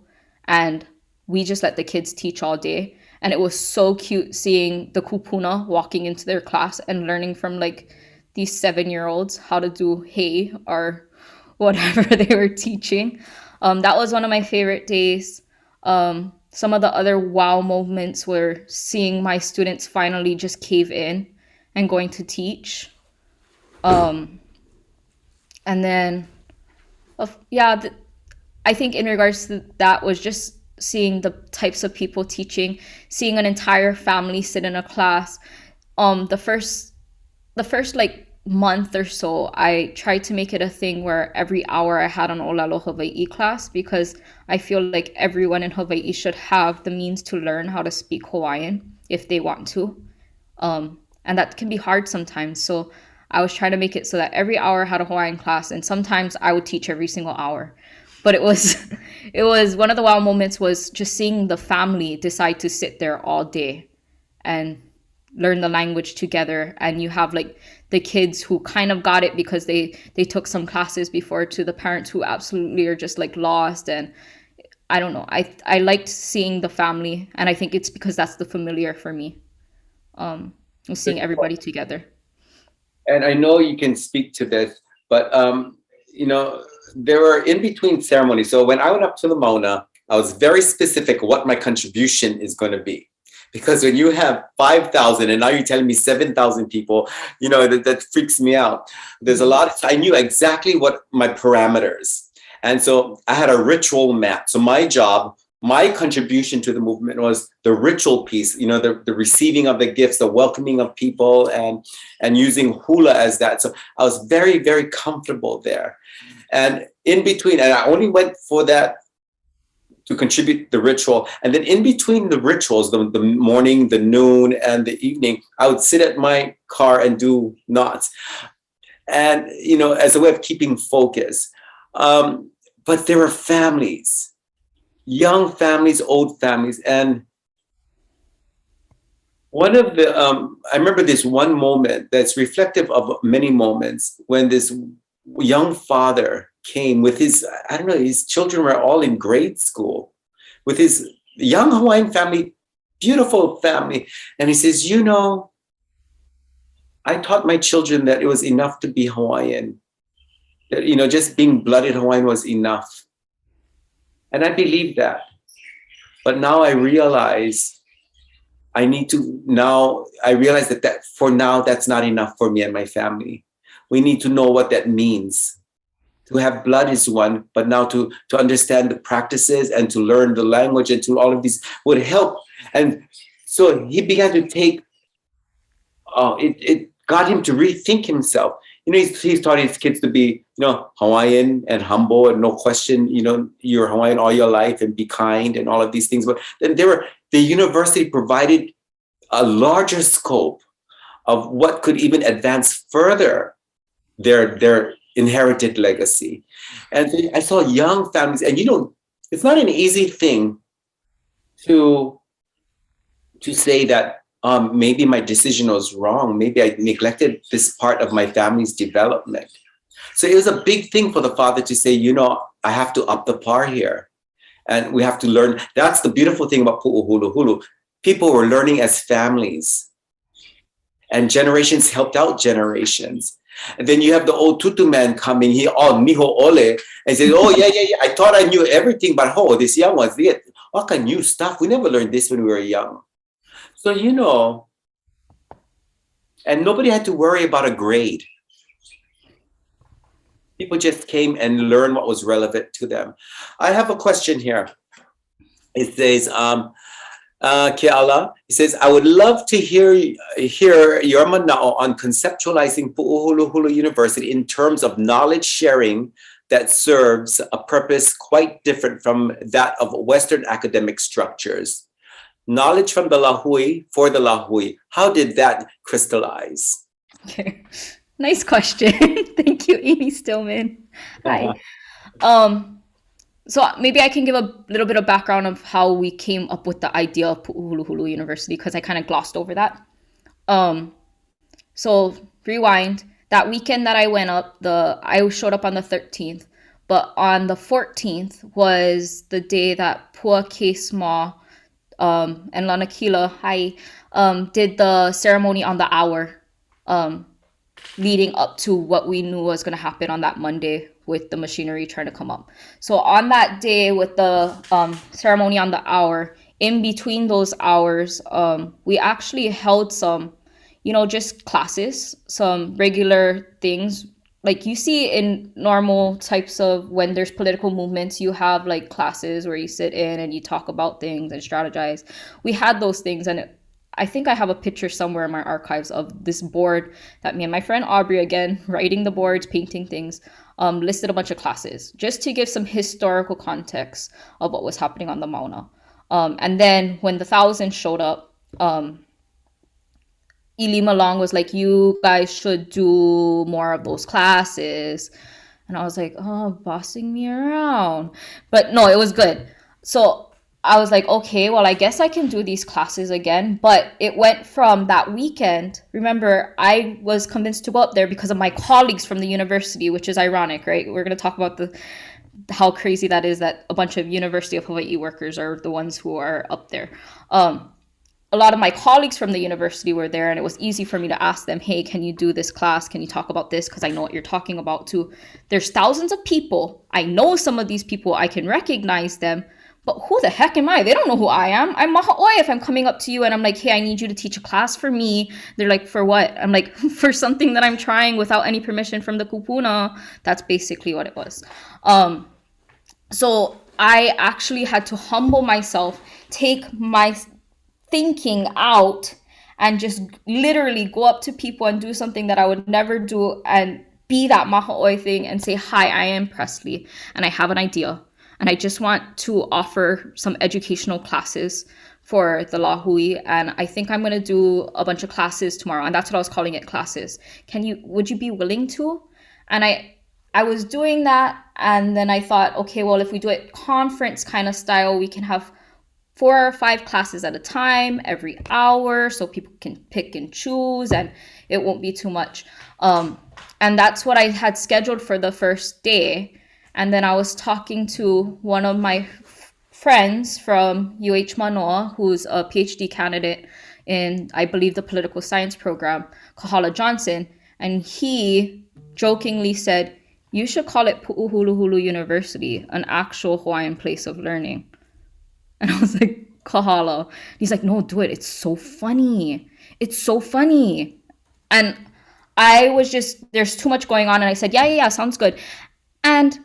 and we just let the kids teach all day. And it was so cute seeing the kupuna walking into their class and learning from like these 7-year-olds how to do hey or whatever they were teaching. That was one of my favorite days. Some of the other wow moments were seeing my students finally just cave in and going to teach. And then, I think in regards to that was just seeing the types of people teaching, seeing an entire family sit in a class. The first like month or so, I tried to make it a thing where every hour I had an Olalo Hawaii class because I feel like everyone in Hawaii should have the means to learn how to speak Hawaiian if they want to. And that can be hard sometimes. So I was trying to make it so that every hour I had a Hawaiian class, and sometimes I would teach every single hour. But it was one of the wow moments was just seeing the family decide to sit there all day and learn the language together. And you have like the kids who kind of got it because they took some classes before, to the parents who absolutely are just like lost. And I don't know, I liked seeing the family, and I think it's because that's the familiar for me, seeing everybody together. And I know you can speak to this, but there were in between ceremonies. So when I went up to the Mauna, I was very specific what my contribution is going to be. Because when you have 5,000 and now you're telling me 7,000 people, that freaks me out. There's a lot. I knew exactly what my parameters. And so I had a ritual map. So my job, my contribution to the movement was the ritual piece, the receiving of the gifts, the welcoming of people, and using hula as that. So I was very, very comfortable there. And in between, and I only went for that to contribute the ritual. And then in between the rituals, the morning, the noon, and the evening, I would sit at my car and do knots. And, as a way of keeping focus. But there were families, young families, old families. And one of the, I remember this one moment that's reflective of many moments when this young father came with his children were all in grade school, with his young Hawaiian family, beautiful family. And he says, I taught my children that it was enough to be Hawaiian, that, just being blooded Hawaiian was enough. And I believe that. But now I realize that for now, that's not enough for me and my family. We need to know what that means. To have blood is one, but now to understand the practices and to learn the language and to all of these would help. And so he began to take, it got him to rethink himself. He's taught his kids to be, Hawaiian and humble and no question, you're Hawaiian all your life and be kind and all of these things. But then the university provided a larger scope of what could even advance further their inherited legacy. And I saw young families, and it's not an easy thing to say that maybe my decision was wrong. Maybe I neglected this part of my family's development. So it was a big thing for the father to say, I have to up the par here. And we have to learn. That's the beautiful thing about Pu'uhuluhulu. People were learning as families. And generations helped out generations. And then you have the old tutu man coming, he all miho ole, and says, oh, yeah. I thought I knew everything, but this young ones, they get all kind of new stuff. We never learned this when we were young. So, and nobody had to worry about a grade. People just came and learned what was relevant to them. I have a question here. It says, Ke'ala, he says, I would love to hear your manao on conceptualizing Pu'uhuluhulu University in terms of knowledge sharing that serves a purpose quite different from that of Western academic structures. Knowledge from the Lahui for the Lahui. How did that crystallize? Okay. Nice question. Thank you, Amy Stillman. Hi. So maybe I can give a little bit of background of how we came up with the idea of Pu'uhuluhulu University, because I kind of glossed over that. So rewind. That weekend that I went up, I showed up on the 13th, but on the 14th was the day that Pua Kesma and Lanakila did the ceremony on the hour, leading up to what we knew was going to happen on that Monday with the machinery trying to come up. So on that day with the ceremony on the hour, in between those hours, we actually held some, just classes, some regular things. Like you see in normal types of, when there's political movements, you have like classes where you sit in and you talk about things and strategize. We had those things, and I think I have a picture somewhere in my archives of this board that me and my friend Aubrey, again, writing the boards, painting things, listed a bunch of classes just to give some historical context of what was happening on the Mauna. And then when the 1,000 showed up, Ili Malong was like, you guys should do more of those classes. And I was like, oh, bossing me around. But no, it was good. So I was like, okay, well, I guess I can do these classes again. But it went from that weekend. Remember, I was convinced to go up there because of my colleagues from the university, which is ironic, right? We're going to talk about how crazy that is, that a bunch of University of Hawaii workers are the ones who are up there. A lot of my colleagues from the university were there, and it was easy for me to ask them, hey, can you do this class? Can you talk about this? Because I know what you're talking about too. There's thousands of people. I know some of these people. I can recognize them. But who the heck am I? They don't know who I am. I'm Maha'oi if I'm coming up to you and I'm like, hey, I need you to teach a class for me. They're like, for what? I'm like, for something that I'm trying without any permission from the kupuna. That's basically what it was. So I actually had to humble myself, take my thinking out, and just literally go up to people and do something that I would never do, and be that Maha'oi thing and say, hi, I am Presley and I have an idea. And I just want to offer some educational classes for the Lahui. And I think I'm going to do a bunch of classes tomorrow. And that's what I was calling it, classes. Would you be willing to? And I was doing that. And then I thought, okay, well, if we do it conference kind of style, we can have 4 or 5 classes at a time every hour, so people can pick and choose and it won't be too much. And that's what I had scheduled for the first day. And then I was talking to one of my friends from UH Manoa, who's a PhD candidate in, I believe, the political science program, Kahala Johnson. And he jokingly said, you should call it Pu'uhuluhulu University, an actual Hawaiian place of learning. And I was like, Kahala. He's like, no, do it. It's so funny. It's so funny. And I was just, there's too much going on. And I said, yeah, sounds good. And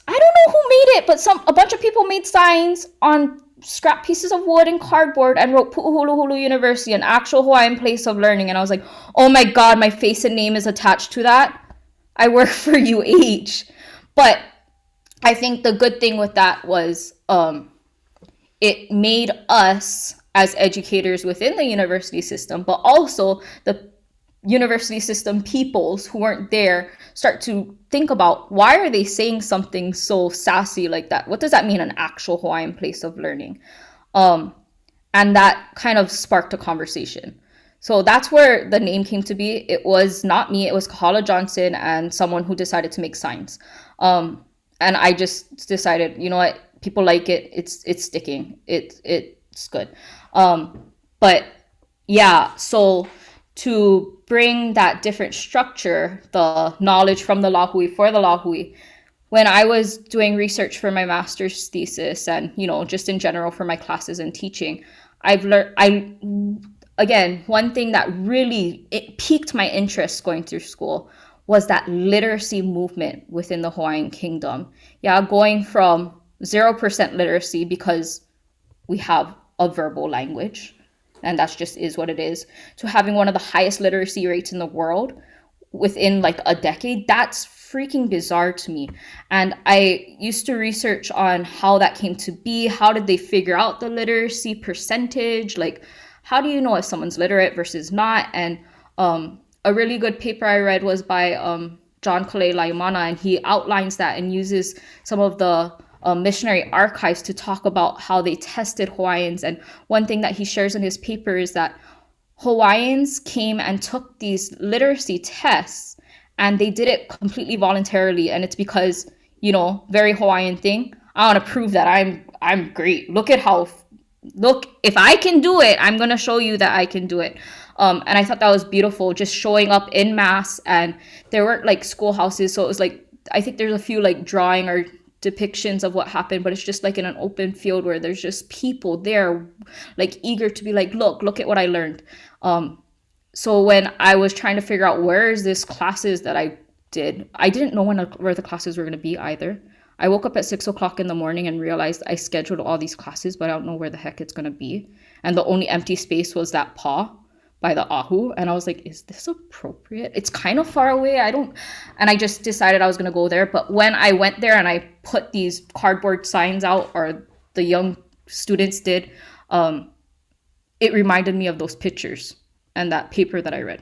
I don't know who made it, but a bunch of people made signs on scrap pieces of wood and cardboard and wrote Pu'uhuluhulu University, an actual Hawaiian place of learning. And I was like, oh my God, my face and name is attached to that. I work for UH. But I think the good thing with that was, it made us as educators within the university system, but also the university system peoples who weren't there, start to think about, why are they saying something so sassy like that? What does that mean, an actual Hawaiian place of learning? And that kind of sparked a conversation. So that's where the name came to be. It was not me, it was Kahala Johnson and someone who decided to make signs. And I just decided, you know what? People like it. It's sticking. It's good. But yeah, so to bring that different structure, the knowledge from the Lahui for the Lahui. When I was doing research for my master's thesis and, just in general for my classes and teaching, I've learned, again, one thing that really it piqued my interest going through school was that literacy movement within the Hawaiian Kingdom. Yeah, going from 0% literacy because we have a verbal language, and that's just is what it is, to having one of the highest literacy rates in the world within like a decade. That's freaking bizarre to me. And I used to research on how that came to be. How did they figure out the literacy percentage? Like, how do you know if someone's literate versus not? And a really good paper I read was by John Keʻalaanuhea, and he outlines that and uses some of the missionary archives to talk about how they tested Hawaiians. And one thing that he shares in his paper is that Hawaiians came and took these literacy tests, and they did it completely voluntarily. And it's because, very Hawaiian thing, I want to prove that I'm great. Look, if I can do it, I'm going to show you that I can do it. And I thought that was beautiful, just showing up in mass. And there weren't like schoolhouses, so it was like, I think there's a few like drawing or depictions of what happened, but it's just like in an open field where there's just people there like eager to be like, look at what I learned. So when I was trying to figure out where is this classes that I didn't know where the classes were going to be either. I woke up at 6 o'clock in the morning and realized I scheduled all these classes, but I don't know where the heck it's going to be. And the only empty space was that paw by the ahu. And I was like, is this appropriate? It's kind of far away. And I just decided I was going to go there. But when I went there and I put these cardboard signs out, or the young students did, it reminded me of those pictures and that paper that I read.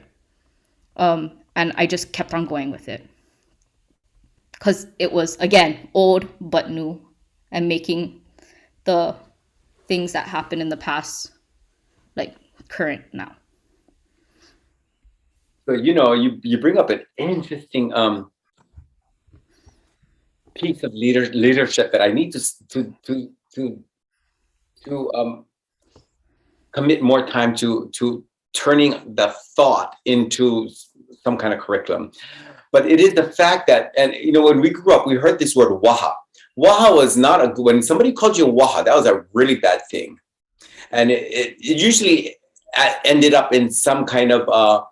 And I just kept on going with it. Because it was, again, old but new, and making the things that happened in the past like current now. So, you bring up an interesting piece of leadership that I need to commit more time to turning the thought into some kind of curriculum. But it is the fact that, and when we grew up, we heard this word waha. Waha was not when somebody called you waha, that was a really bad thing. And it usually ended up in some kind of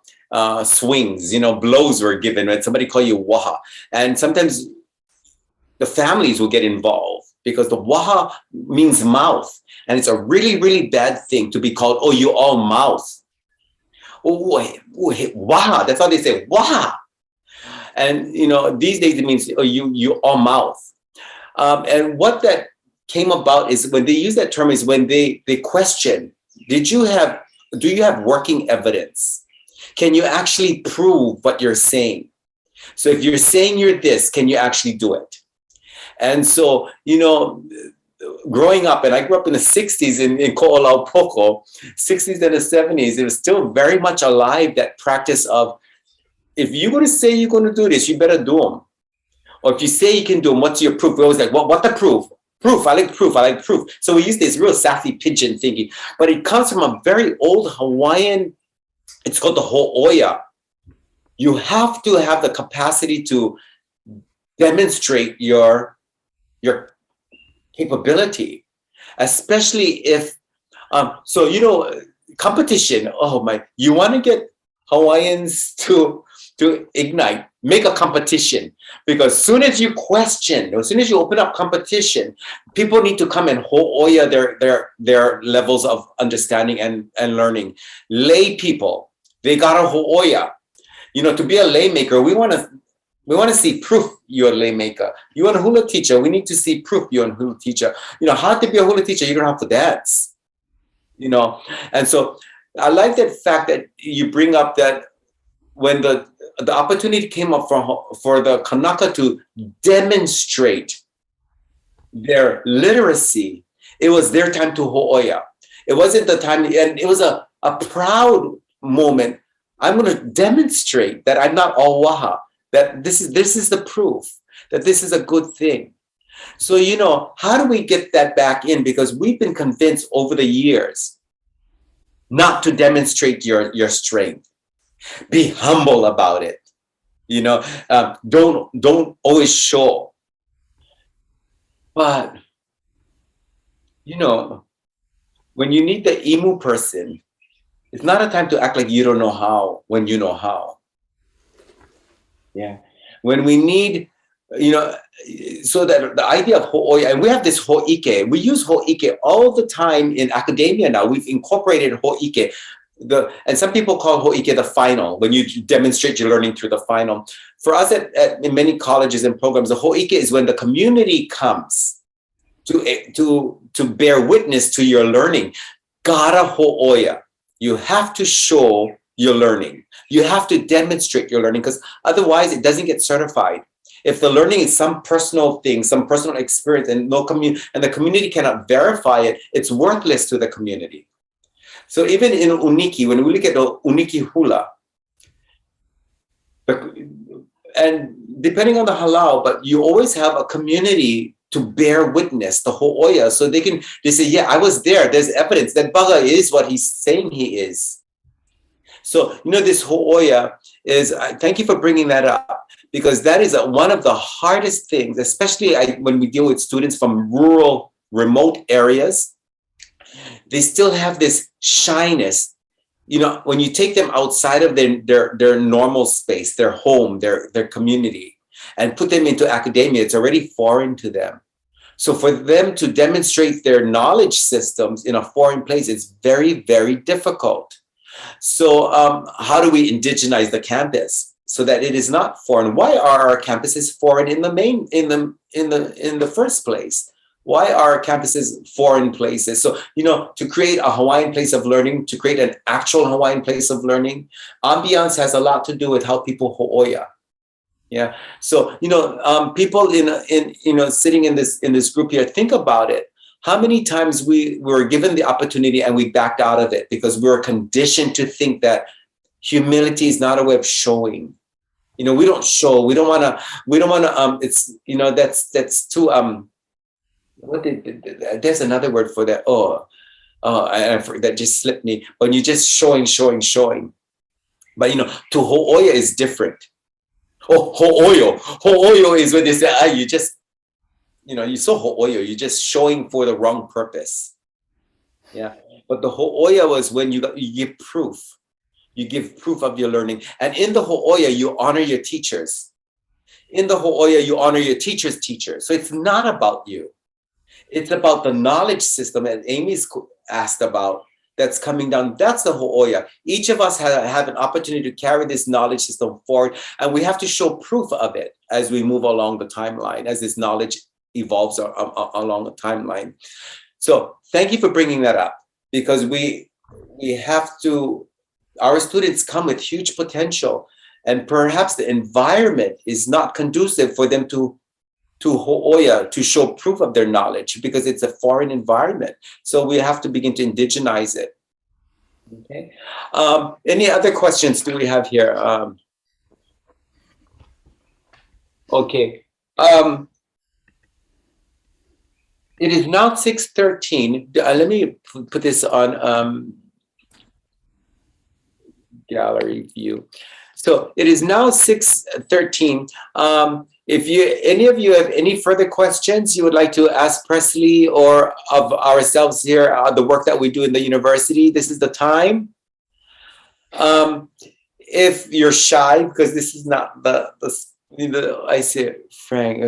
swings, blows were given when somebody called you waha. And sometimes the families will get involved because the waha means mouth. And it's a really, really bad thing to be called, oh, you all mouth. Oh, waha, that's how they say, waha. And, these days it means, oh, you all mouth. And what that came about is when they use that term is when they question, do you have working evidence? Can you actually prove what you're saying? So if you're saying you're this, can you actually do it? And so, growing up, and I grew up in the 60s in Ko'olaupoko, 60s and the 70s, it was still very much alive, that practice of, if you're going to say you're going to do this, you better do them. Or if you say you can do them, what's your proof? We always like, what the proof? Proof, I like proof. So we use this real sassy pigeon thinking, but it comes from a very old Hawaiian, it's called the ho'oia. You have to have the capacity to demonstrate your capability, especially if, competition, oh my, you want to get Hawaiians to ignite, make a competition, because as soon as you question, as soon as you open up competition, people need to come and ho'oia their levels of understanding and learning. Lay people, they gotta ho'oia. To be a lay maker, we want to see proof you're a lay maker. You want a hula teacher, we need to see proof you're a hula teacher. How to be a hula teacher, you don't have to dance. And so I like that fact that you bring up that when the opportunity came up for the Kanaka to demonstrate their literacy, it was their time to ho'oia. It wasn't the time, and it was a proud moment. I'm going to demonstrate that I'm not all waha, that this is the proof that this is a good thing. So, how do we get that back in? Because we've been convinced over the years not to demonstrate your strength. Be humble about it. Don't always show. But when you need the emu person, it's not a time to act like you don't know how when you know how. Yeah. When we need, so that the idea of ho'oia, and we have this ho'ike. We use ho'ike all the time in academia now. We've incorporated ho'ike. And some people call ho'ike the final, when you demonstrate your learning through the final. For us in many colleges and programs, the ho'ike is when the community comes to bear witness to your learning. Gara ho'oia. You have to show your learning. You have to demonstrate your learning, because otherwise it doesn't get certified. If the learning is some personal thing, some personal experience, and the community cannot verify it, it's worthless to the community. So even in uniki, when we look at the uniki hula, and depending on the halau, but you always have a community to bear witness, the ho'oia, so they say, yeah, I was there. There's evidence that baga is what he's saying he is. So, this ho'oia is, thank you for bringing that up, because that is one of the hardest things, especially when we deal with students from rural, remote areas. They still have this shyness. When you take them outside of their normal space, their home, their community, and put them into academia, it's already foreign to them. So for them to demonstrate their knowledge systems in a foreign place, it's very, very difficult. So how do we indigenize the campus so that it is not foreign? Why are our campuses foreign in the first place? Why are campuses foreign places? So, to create a Hawaiian place of learning, to create an actual Hawaiian place of learning, ambiance has a lot to do with how people ho'oia. Yeah. So, people sitting in this group here, think about it. How many times we were given the opportunity and we backed out of it because we were conditioned to think that humility is not a way of showing. We don't show. We don't want to. It's that's too there's another word for that. That just slipped me. When you're just showing. But to ho'oia is different. Ho'oio is when they say, you just, you so ho'oio, you're just showing for the wrong purpose. Yeah. But the ho'oia was when you give proof. You give proof of your learning. And in the ho'oia, you honor your teachers. In the ho'oia, you honor your teacher's teacher. So it's not about you. It's about the knowledge system that Amy's asked about that's coming down. That's the ho'oia. Each of us have an opportunity to carry this knowledge system forward, and we have to show proof of it as we move along the timeline, as this knowledge evolves along the timeline. So thank you for bringing that up, because we have to, our students come with huge potential, and perhaps the environment is not conducive for them to ho'oia, to show proof of their knowledge, because it's a foreign environment. So we have to begin to indigenize it. Okay. Any other questions do we have here? Okay. It is now 6:13. Let me put this on gallery view. So it is now 6:13. If any of you have any further questions you would like to ask Presley or of ourselves here, the work that we do in the university, this is the time. If you're shy, because this is not I see Frank.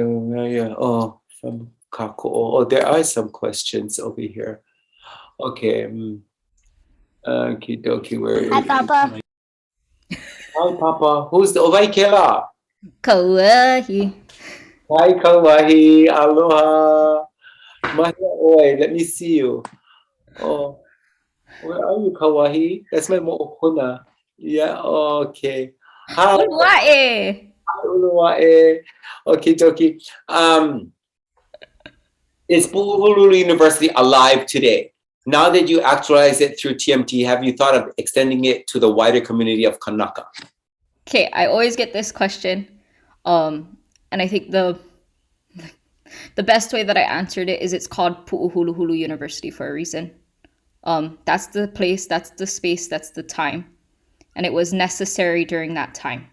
From Kako. There are some questions over here. Okay. Okie dokie. Hi, Papa. Hi, Papa. Who's the Ovaikela? Kauahi. Hi, Kawahi. Aloha. Mahia oi. Let me see you. Oh, where are you, Kawahi? That's my mo'opuna. Yeah, okay. Hi. Uluae. Hi, Uluae. Okay, dokie. Is Pu'uhululu University alive today? Now that you actualize it through TMT, have you thought of extending it to the wider community of Kanaka? Okay, I always get this question. And I think the best way that I answered it is it's called Pu'uhuluhulu University for a reason. That's the place, that's the space, that's the time. and it was necessary during that time.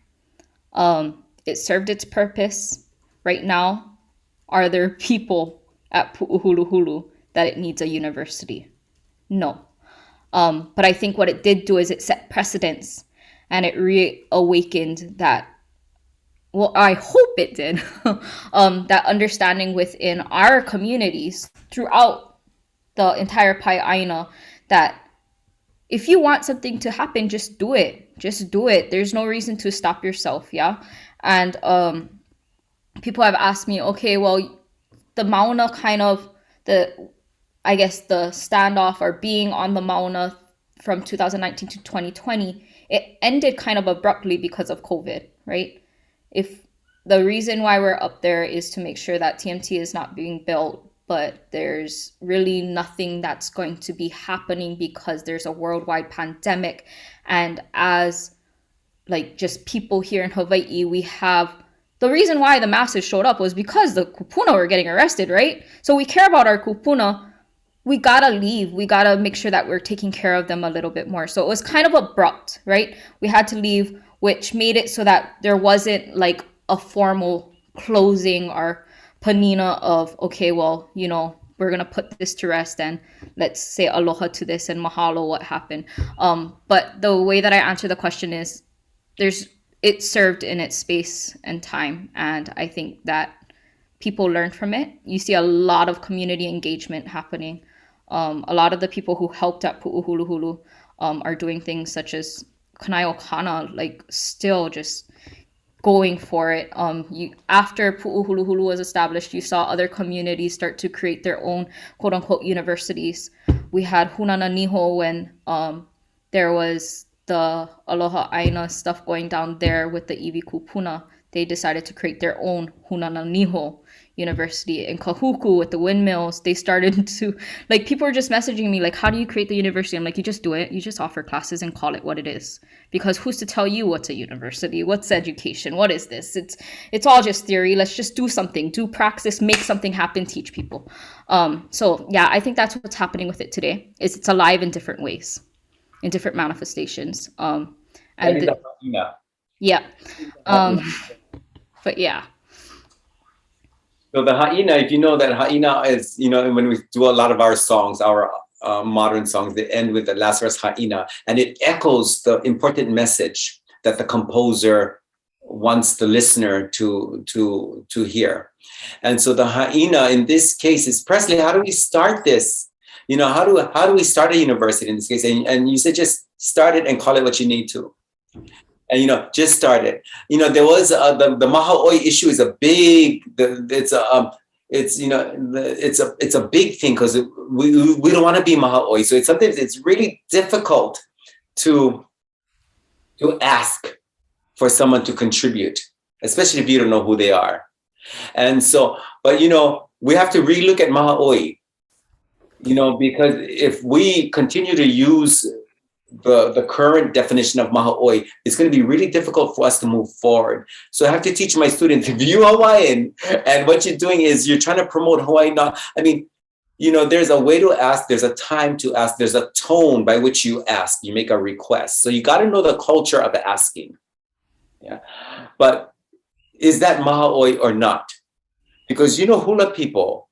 It served its purpose. Right now, are there people at Pu'uhuluhulu that it needs a university? No. But I think what it did do is it set precedents, and it reawakened that, well, I hope it did, that understanding within our communities throughout the entire Pai'aina, that if you want something to happen, just do it. Just do it. There's no reason to stop yourself, yeah? And people have asked me, okay, well, the Mauna kind of, the standoff or being on the Mauna from 2019 to 2020, it ended kind of abruptly because of COVID, right? If the reason why we're up there is to make sure that TMT is not being built, but there's really nothing that's going to be happening because there's a worldwide pandemic. And as like just people here in Hawaii, we have, the reason why the masses showed up was because the kupuna were getting arrested, right? So we care about our kupuna. We gotta leave. We gotta make sure that we're taking care of them a little bit more. So it was kind of abrupt, right? We had to leave, which made it so that there wasn't like a formal closing or panina of, okay, well, you know, we're gonna put this to rest and let's say aloha to this and mahalo what happened. But the way that I answer the question is, it served in its space and time, and I think that people learned from it. You see a lot of community engagement happening. A lot of the people who helped at Pu'uhuluhulu are doing things such as Kanaio Kana, like still just going for it. After Pu'uhuluhulu was established, you saw other communities start to create their own quote unquote universities. We had Hunana Niho when there was the Aloha Aina stuff going down there with the Iwi Kupuna. They decided to create their own Hunana Niho University. In Kahuku with the windmills, they started to, like, people were just messaging me like, how do you create the university? I'm like, you just do it. You just offer classes and call it what it is. Because who's to tell you what's a university? What's education? What is this? It's all just theory. Let's just do something, do praxis, make something happen, teach people. So yeah, I think that's what's happening with it today, is it's alive in different ways, in different manifestations. Yeah. But yeah. So the ha'ina, if you know that ha'ina is, you know, when we do a lot of our songs, our modern songs, they end with the last verse ha'ina, and it echoes the important message that the composer wants the listener to hear. And so the ha'ina in this case is, Presley, how do we start this? You know, how do we start a university in this case? And you said just start it and call it what you need to. And, you know, just start it. You know, there was the maha'oi issue is a big, it's a big thing, because we don't want to be maha'oi. So sometimes it's really difficult to ask for someone to contribute, especially if you don't know who they are. And so, but, you know, we have to relook at maha'oi, you know, because if we continue to use the current definition of maha'oi, it's going to be really difficult for us to move forward. So I have to teach my students, if you're Hawaiian and what you're doing is you're trying to promote Hawaii, you know, there's a way to ask, there's a time to ask, there's a tone by which you ask, you make a request. So you got to know the culture of asking. Yeah. But is that maha'oi or not? Because, you know, hula people,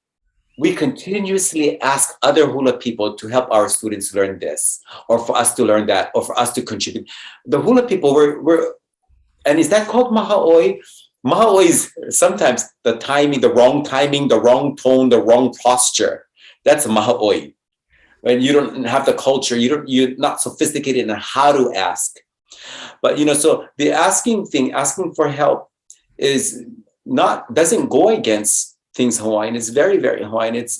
we continuously ask other hula people to help our students learn this, or for us to learn that, or for us to contribute. The hula people and is that called maha'oi? Maha'oi is sometimes the timing, the wrong tone, the wrong posture. That's maha'oi. When you don't have the culture, you're not sophisticated in how to ask. But, you know, so the asking for help doesn't go against things Hawaiian. It's very, very Hawaiian. It's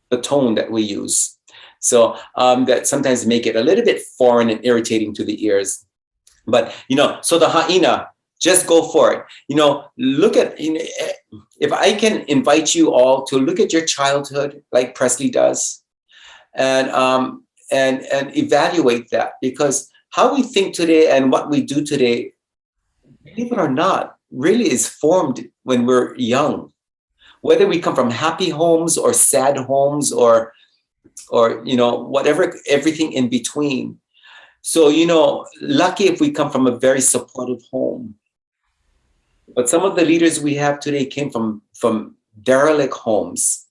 the tone that we use. So that sometimes make it a little bit foreign and irritating to the ears. But, you know, so the ha'ina, just go for it. You know, look at, you know, if I can invite you all to look at your childhood like Presley does, and evaluate that, because how we think today and what we do today, believe it or not, really is formed when we're young. Whether we come from happy homes or sad homes or you know, whatever, everything in between. So, you know, lucky if we come from a very supportive home. But some of the leaders we have today came from derelict homes,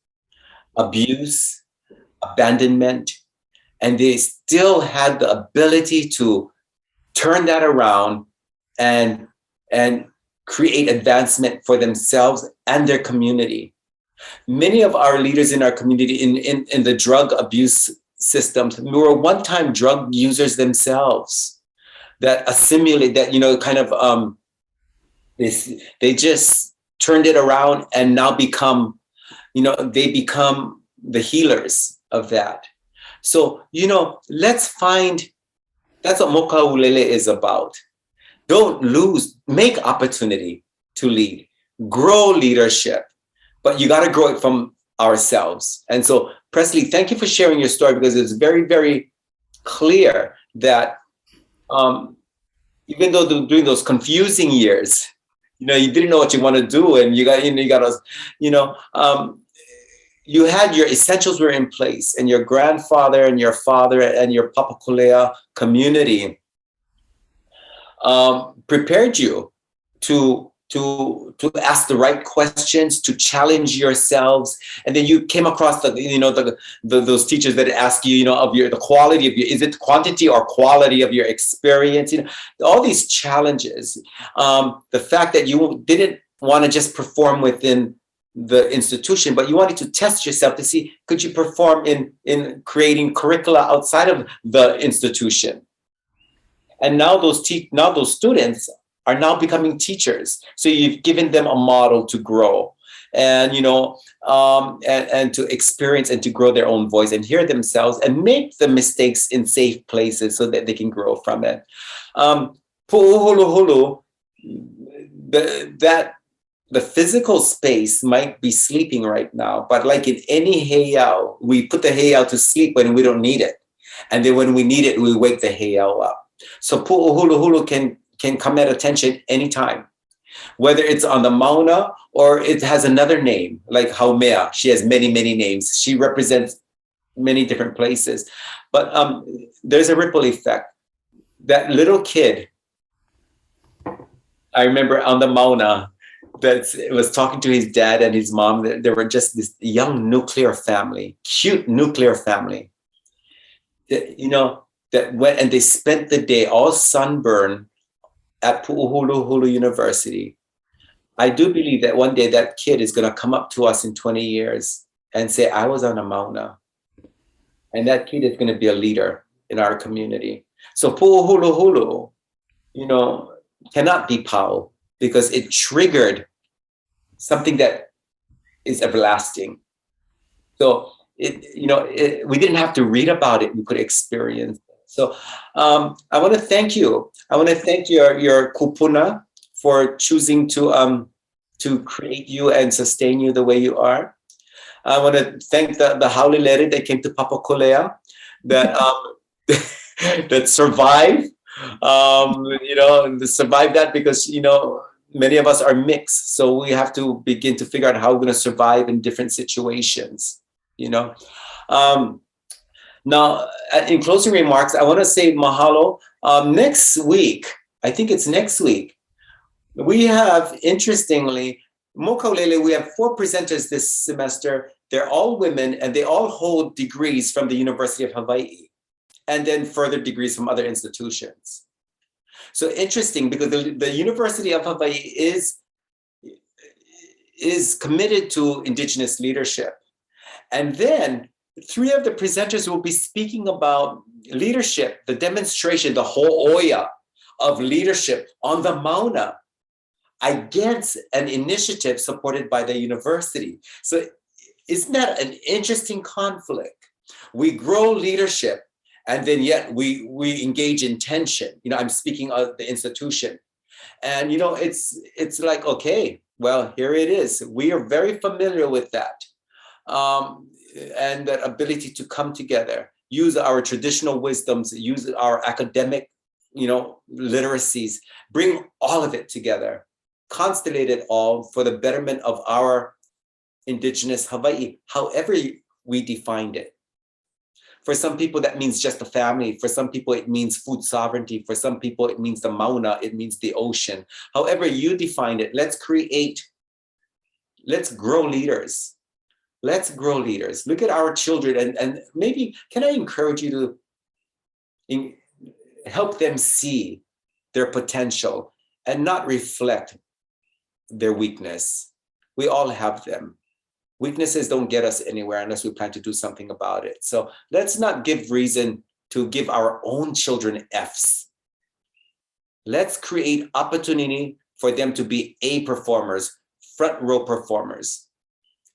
abuse, abandonment, and they still had the ability to turn that around and create advancement for themselves and their community. Many of our leaders in our community in the drug abuse systems were one-time drug users themselves that assimilate that, you know, kind of they just turned it around and now become, you know, they become the healers of that. So, you know, let's find, that's what Mokaulele is about. Don't lose, make opportunity to lead, grow leadership, but you got to grow it from ourselves. And so, Presley, thank you for sharing your story, because it's very, very clear that even though during those confusing years, you know, you didn't know what you want to do, and you got you had your essentials were in place, and your grandfather and your father and your Papakolea community prepared you to ask the right questions, to challenge yourselves. And then you came across those teachers that ask you, you know, of the quality of your, is it quantity or quality of your experience? You know, all these challenges. The fact that you didn't want to just perform within the institution, but you wanted to test yourself to see, could you perform in creating curricula outside of the institution? And now those students are now becoming teachers. So you've given them a model to grow, and you know, and to experience and to grow their own voice and hear themselves and make the mistakes in safe places so that they can grow from it. Pu'uhuluhulu, the physical space might be sleeping right now, but like in any heiau, we put the heiau to sleep when we don't need it. And then when we need it, we wake the heiau up. So pu'uhuluhulu can come at attention anytime, whether it's on the mauna or it has another name, like Haumea. She has many, many names. She represents many different places. But there's a ripple effect. That little kid, I remember on the mauna, that was talking to his dad and his mom. They were just this young nuclear family, cute nuclear family. You know, that went and they spent the day all sunburned at Pu'uhuluhulu University. I do believe that one day that kid is going to come up to us in 20 years and say, I was on a mauna. And that kid is going to be a leader in our community. So Pu'uhuluhulu, you know, cannot be pau, because it triggered something that is everlasting. So we didn't have to read about it; we could experience it. So I want to thank you. I want to thank your kupuna for choosing to create you and sustain you the way you are. I want to thank the haulelere that came to Papakolea that that survived. Survive that, because many of us are mixed, so we have to begin to figure out how we're going to survive in different situations. Now, in closing remarks, I want to say mahalo. Next week, I think it's next week, we have, interestingly, Mokaulele, we have 4 presenters this semester. They're all women, and they all hold degrees from the University of Hawaii, and then further degrees from other institutions. So interesting, because the University of Hawaii is committed to Indigenous leadership. And then 3 of the presenters will be speaking about leadership, the demonstration, the ho'oia of leadership on the mauna against an initiative supported by the university. So isn't that an interesting conflict? We grow leadership, and then yet we engage in tension. I'm speaking of the institution. And it's like, okay, well, here it is. We are very familiar with that. And that ability to come together, use our traditional wisdoms, use our academic, literacies, bring all of it together, constellate it all for the betterment of our Indigenous Hawaii, however we defined it. For some people, that means just a family. For some people, it means food sovereignty. For some people, it means the mauna, it means the ocean. However you define it, let's grow leaders. Let's grow leaders. Look at our children, and maybe, can I encourage you to help them see their potential and not reflect their weakness. We all have them. Weaknesses don't get us anywhere unless we plan to do something about it. So let's not give reason to give our own children Fs. Let's create opportunity for them to be A performers, front row performers.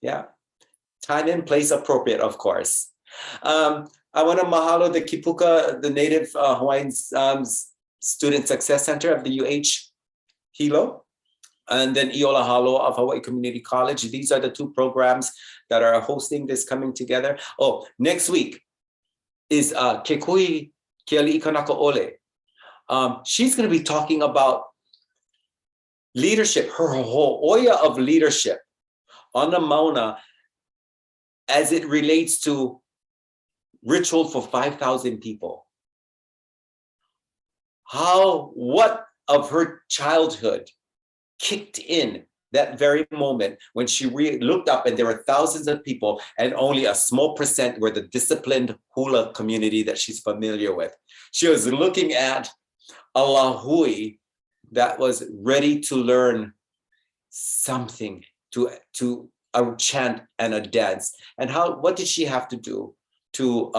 Yeah. Time and place appropriate, of course. I want to mahalo the Kipuka, the Native Hawaiian Student Success Center of the UH Hilo, and then Iola Halo of Hawaii Community College. These are the two programs that are hosting this coming together. Oh, next week is Kekui Keʻalaanuhea. She's going to be talking about leadership, her whole oya of leadership on the Mauna as it relates to ritual for 5,000 people. What of her childhood kicked in that very moment when she looked up and there were thousands of people and only a small percent were the disciplined hula community that she's familiar with. She was looking at a lahui that was ready to learn something, to a chant and a dance. And what did she have to do to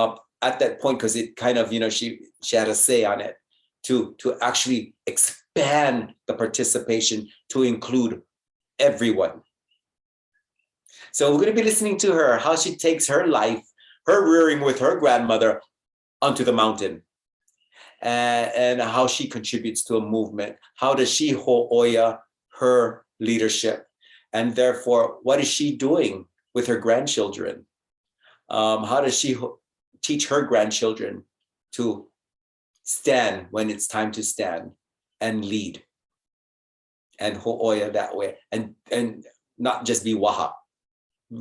at that point, because it kind of, she had a say on it, to actually expand the participation to include everyone. So we're going to be listening to her, how she takes her life, her rearing with her grandmother onto the mountain, and how she contributes to a movement. How does she ho'oya her leadership? And therefore, what is she doing with her grandchildren? How does she teach her grandchildren to stand when it's time to stand and lead and ho'oya that way, and not just be waha?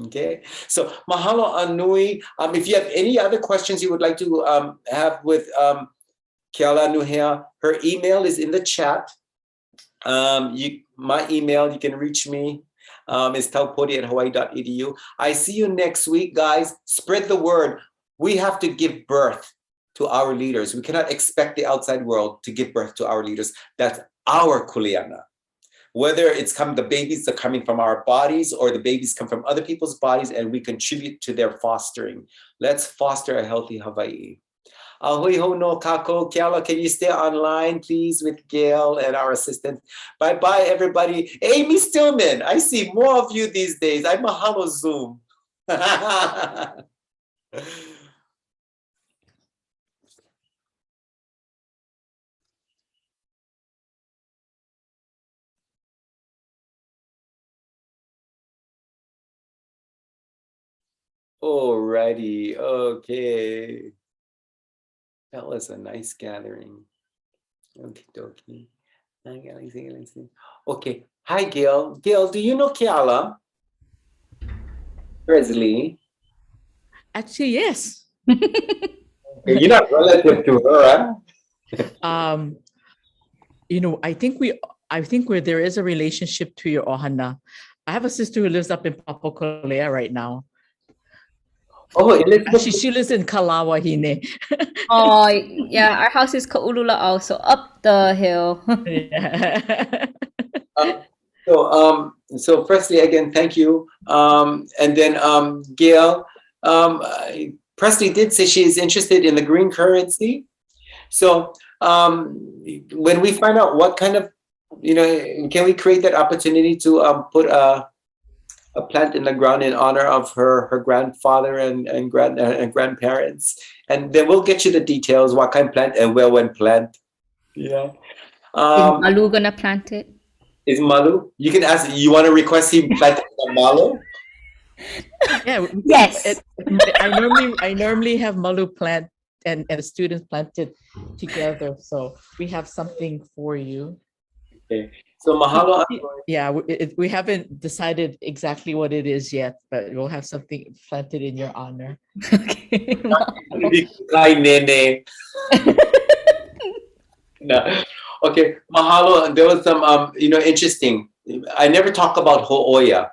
Okay, so mahalo anui. If you have any other questions you would like to have with Keʻalaanuhea, her email is in the chat. My email, you can reach me, is taupodi@hawaii.edu. I see you next week, guys. Spread the word. We have to give birth to our leaders. We cannot expect the outside world to give birth to our leaders. That's our kuleana. Whether it's the babies are coming from our bodies or the babies come from other people's bodies and we contribute to their fostering. Let's foster a healthy Hawaii. Ahui ho no kako. Keala, can you stay online, please, with Gail and our assistant? Bye-bye, everybody. Amy Stillman, I see more of you these days. I mahalo Zoom. Alrighty, okay. That was a nice gathering. Okie dokie. Okay, hi Gail. Gail, do you know Keala? Presley? Actually, yes. You're not relative to her, huh? I think where there is a relationship to your ohana. I have a sister who lives up in Mokaulele right now. Oh, Elizabeth. Actually, she lives in Kalawahine. Oh, yeah, our house is Ka'ulula also up the hill. Yeah. So Presley, again, thank you. And then Gail, Presley did say she is interested in the green currency. So when we find out what kind of, can we create that opportunity to put a plant in the ground in honor of her grandfather and grandparents, and then we'll get you the details, what kind of plant and where when plant. Yeah. Is Malu gonna plant it? Is Malu? You can ask. You want to request him plant the Malu? Yeah. Yes. I normally have Malu plant and the students planted together, so we have something for you. Okay. So mahalo. Yeah, we haven't decided exactly what it is yet, but we'll have something planted in your honor. Okay. Kay Nene. No. Okay, mahalo. There was some, interesting. I never talk about ho'oya.